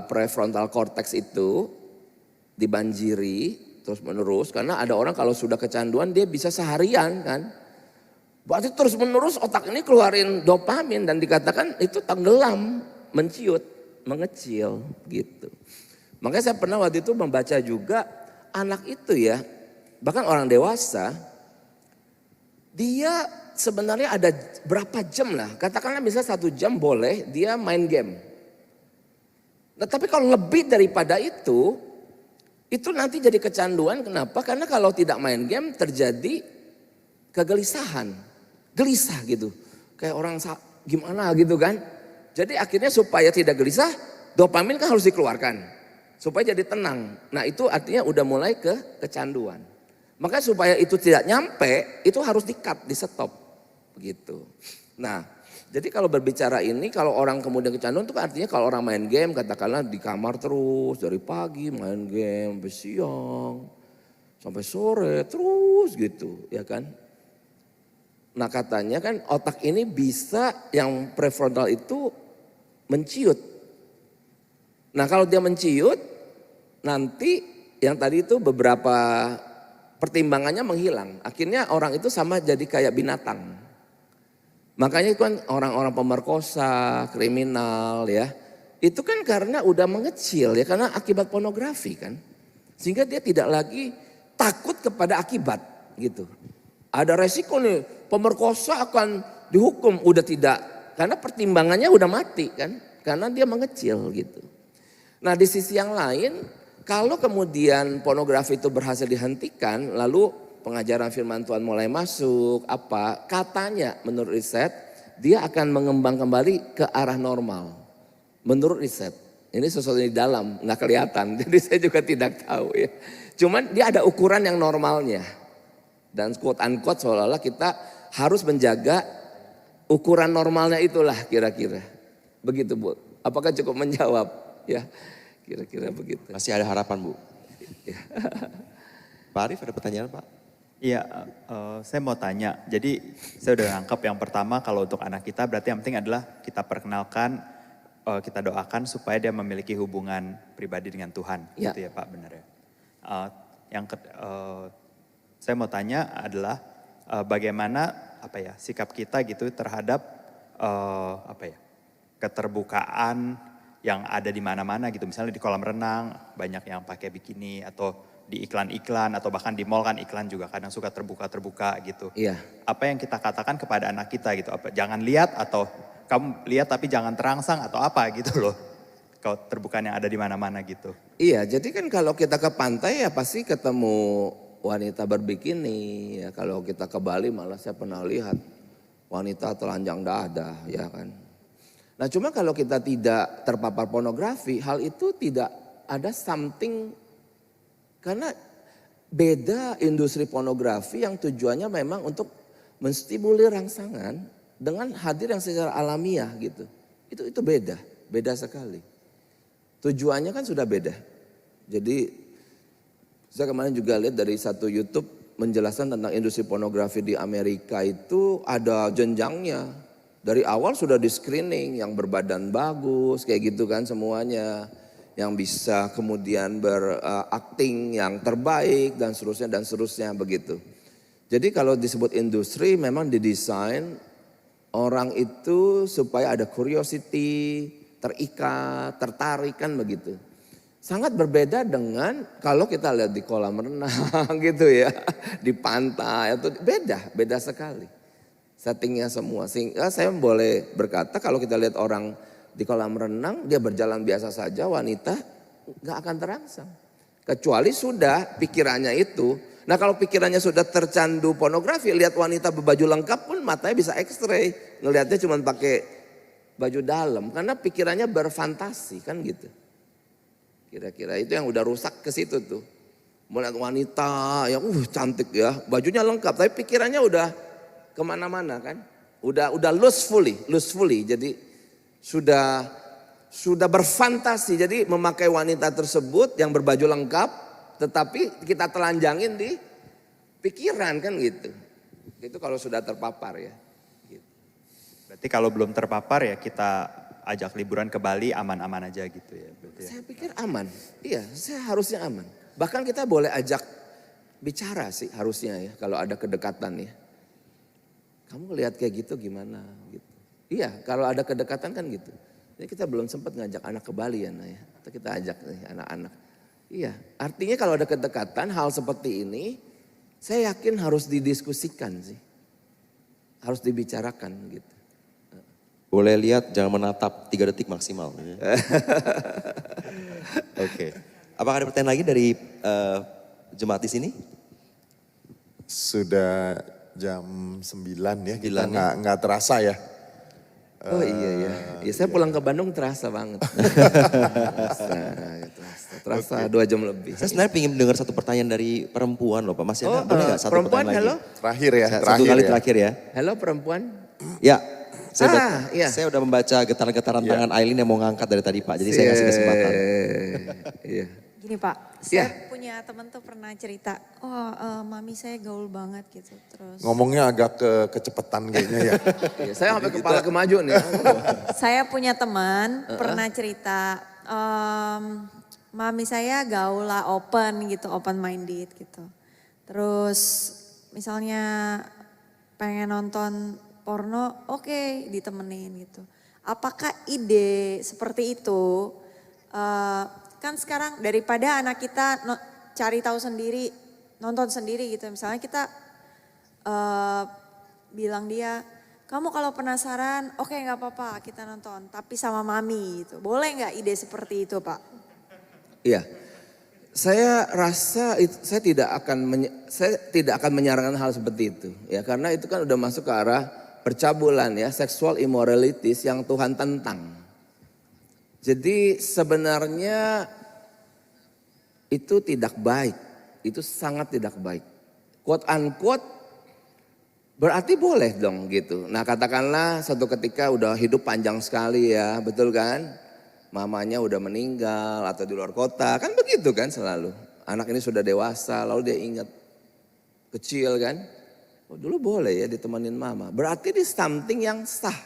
prefrontal cortex itu dibanjiri terus menerus. Karena ada orang kalau sudah kecanduan dia bisa seharian kan. Berarti terus menerus otak ini keluarin dopamin dan dikatakan itu tenggelam, menciut, mengecil gitu. Makanya saya pernah waktu itu membaca juga anak itu ya, bahkan orang dewasa, dia sebenarnya ada berapa jam lah, katakanlah misalnya 1 jam boleh dia main game. Nah tapi kalau lebih daripada itu nanti jadi kecanduan, kenapa? Karena kalau tidak main game terjadi kegelisahan, gelisah gitu. Kayak orang gimana gitu kan. Jadi akhirnya supaya tidak gelisah, dopamin kan harus dikeluarkan. Supaya jadi tenang. Nah itu artinya udah mulai ke kecanduan. Maka supaya itu tidak nyampe, itu harus di-cut, di-stop. Begitu. Nah jadi kalau berbicara ini, kalau orang kemudian kecanduan itu artinya kalau orang main game, katakanlah di kamar terus, dari pagi main game, sampai siang, sampai sore, terus gitu ya kan. Nah katanya kan otak ini bisa yang prefrontal itu menciut. Nah kalau dia menciut, nanti yang tadi itu beberapa pertimbangannya menghilang. Akhirnya orang itu sama jadi kayak binatang. Makanya itu kan orang-orang pemerkosa, kriminal ya. Itu kan karena udah mengecil ya, karena akibat pornografi kan. Sehingga dia tidak lagi takut kepada akibat gitu. Ada resiko nih, pemerkosa akan dihukum, udah tidak. Karena pertimbangannya udah mati kan, karena dia mengecil gitu. Nah di sisi yang lain, kalau kemudian pornografi itu berhasil dihentikan, lalu pengajaran firman Tuhan mulai masuk, katanya menurut riset, dia akan mengembang kembali ke arah normal. Menurut riset, ini sesuatu di dalam, nggak kelihatan, jadi saya juga tidak tahu ya. Cuman dia ada ukuran yang normalnya. Dan quote unquote seolah-olah kita harus menjaga ukuran normalnya itulah kira-kira. Begitu Bu, apakah cukup menjawab ya? Kira-kira begitu. Masih ada harapan Bu. Pak Arief ada pertanyaan Pak? Iya, saya mau tanya. Jadi saya udah nangkep yang pertama kalau untuk anak kita berarti yang penting adalah kita perkenalkan, kita doakan supaya dia memiliki hubungan pribadi dengan Tuhan. Ya. Gitu ya Pak, benar ya. Saya mau tanya adalah bagaimana sikap kita gitu terhadap keterbukaan yang ada di mana-mana gitu. Misalnya di kolam renang banyak yang pakai bikini atau di iklan-iklan atau bahkan di mall kan iklan juga kadang suka terbuka-terbuka gitu. Iya. Apa yang kita katakan kepada anak kita gitu, jangan lihat atau kamu lihat tapi jangan terangsang atau apa gitu loh. Kalau terbukaan yang ada di mana-mana gitu. Iya, jadi kan kalau kita ke pantai ya pasti ketemu wanita berbikini. Ya kalau kita ke Bali malah saya pernah lihat wanita telanjang dada ya kan. Nah cuma kalau kita tidak terpapar pornografi, hal itu tidak ada something, karena beda industri pornografi yang tujuannya memang untuk menstimulir rangsangan dengan hadir yang secara alamiah gitu. Itu beda sekali. Tujuannya kan sudah beda. Jadi saya kemarin juga lihat dari satu YouTube menjelaskan tentang industri pornografi di Amerika itu ada jenjangnya. Dari awal sudah di screening yang berbadan bagus kayak gitu kan semuanya. Yang bisa kemudian berakting yang terbaik dan seterusnya begitu. Jadi kalau disebut industri memang didesain orang itu supaya ada curiosity, terikat, tertarik kan begitu. Sangat berbeda dengan kalau kita lihat di kolam renang gitu ya. Di pantai, itu beda sekali. Settingnya semua, sehingga saya boleh berkata kalau kita lihat orang di kolam renang dia berjalan biasa saja, wanita gak akan terangsang. Kecuali sudah pikirannya itu. Nah kalau pikirannya sudah tercandu pornografi, lihat wanita berbaju lengkap pun matanya bisa x-ray. Ngelihatnya cuma pakai baju dalam karena pikirannya berfantasi kan gitu. Kira-kira itu yang udah rusak ke situ tuh. Melihat wanita yang cantik ya, bajunya lengkap tapi pikirannya udah kemana-mana kan, udah lustfully, jadi sudah sudah berfantasi. Jadi memakai wanita tersebut yang berbaju lengkap, tetapi kita telanjangin di pikiran kan gitu. Itu kalau sudah terpapar ya. Gitu. Berarti kalau belum terpapar ya kita ajak liburan ke Bali aman-aman aja gitu ya. Berarti ya. Saya pikir aman. Iya, saya harusnya aman. Bahkan kita boleh ajak bicara sih harusnya ya kalau ada kedekatan ya. Kamu lihat kayak gitu gimana gitu. Iya, kalau ada kedekatan kan gitu. Ini kita belum sempat ngajak anak ke Bali ya, Nah ya. Kita ajak nih anak-anak. Iya, artinya kalau ada kedekatan hal seperti ini saya yakin harus didiskusikan sih. Harus dibicarakan gitu. Boleh lihat, jangan menatap 3 detik maksimal. Oke. Apakah ada pertanyaan lagi dari jemaat di sini? Sudah jam 9 ya, kita 9 ya. nggak terasa ya. Oh iya ya. Ya saya pulang ke Bandung terasa banget. terasa 2 jam lebih. Saya sebenarnya ingin dengar satu pertanyaan dari perempuan loh Pak. Masih ada, boleh nggak satu perempuan, pertanyaan lagi? halo? Terakhir ya, Satu kali terakhir ya. Halo perempuan. Ya, iya. saya udah membaca getaran-getaran tangan Aileen yang mau ngangkat dari tadi Pak. Jadi saya kasih kesempatan. Iya. Gini Pak, Iya. saya punya temen tuh pernah cerita, mami saya gaul banget gitu. Terus Ngomongnya agak kecepatan kayaknya ya. Iya, saya sampai kepala kemaju nih. saya punya teman pernah cerita, mami saya gaul lah open gitu, open minded gitu. Terus misalnya pengen nonton porno, oke, ditemenin gitu. Apakah ide seperti itu, kan sekarang daripada anak kita cari tahu sendiri, nonton sendiri gitu. Misalnya kita bilang dia, kamu kalau penasaran, oke nggak apa-apa kita nonton, tapi sama mami gitu. Boleh nggak ide seperti itu Pak? Iya. Saya rasa saya tidak akan menyarankan hal seperti itu ya, karena itu kan udah masuk ke arah percabulan ya, sexual immoralities yang Tuhan tentang. Jadi sebenarnya itu tidak baik, itu sangat tidak baik. Quote unquote berarti boleh dong gitu. Nah katakanlah suatu ketika udah hidup panjang sekali ya, betul kan? Mamanya udah meninggal atau di luar kota, kan begitu kan selalu. Anak ini sudah dewasa lalu dia ingat kecil kan. Oh, dulu boleh ya ditemenin mama. Berarti ini something yang sah.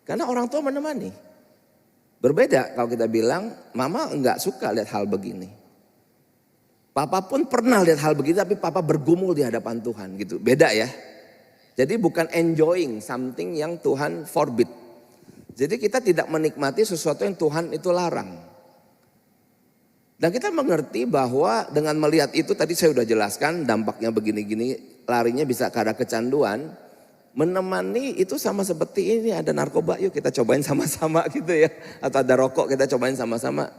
Karena orang tua menemani. Berbeda kalau kita bilang mama enggak suka lihat hal begini. Papa pun pernah lihat hal begini tapi papa bergumul di hadapan Tuhan gitu. Beda ya. Jadi bukan enjoying something yang Tuhan forbid. Jadi kita tidak menikmati sesuatu yang Tuhan itu larang. Dan kita mengerti bahwa dengan melihat itu tadi saya sudah jelaskan dampaknya begini-gini, larinya bisa ke arah kecanduan. Menemani itu sama seperti ini, ada narkoba yuk kita cobain sama-sama gitu ya. Atau ada rokok kita cobain sama-sama.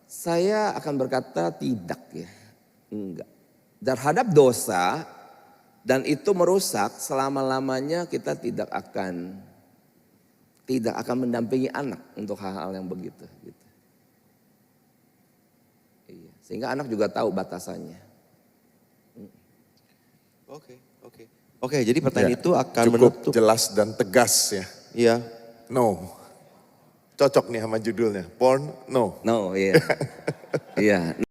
Saya akan berkata tidak ya, enggak. Terhadap dosa dan itu merusak, selama-lamanya kita tidak akan mendampingi anak untuk hal-hal yang begitu. Gitu. Iya. Sehingga anak juga tahu batasannya. Oke, jadi pertanyaan itu akan Cukup menutup. jelas dan tegas ya. Iya. No. Cocok nih sama judulnya. Porn, no. No, iya. Iya.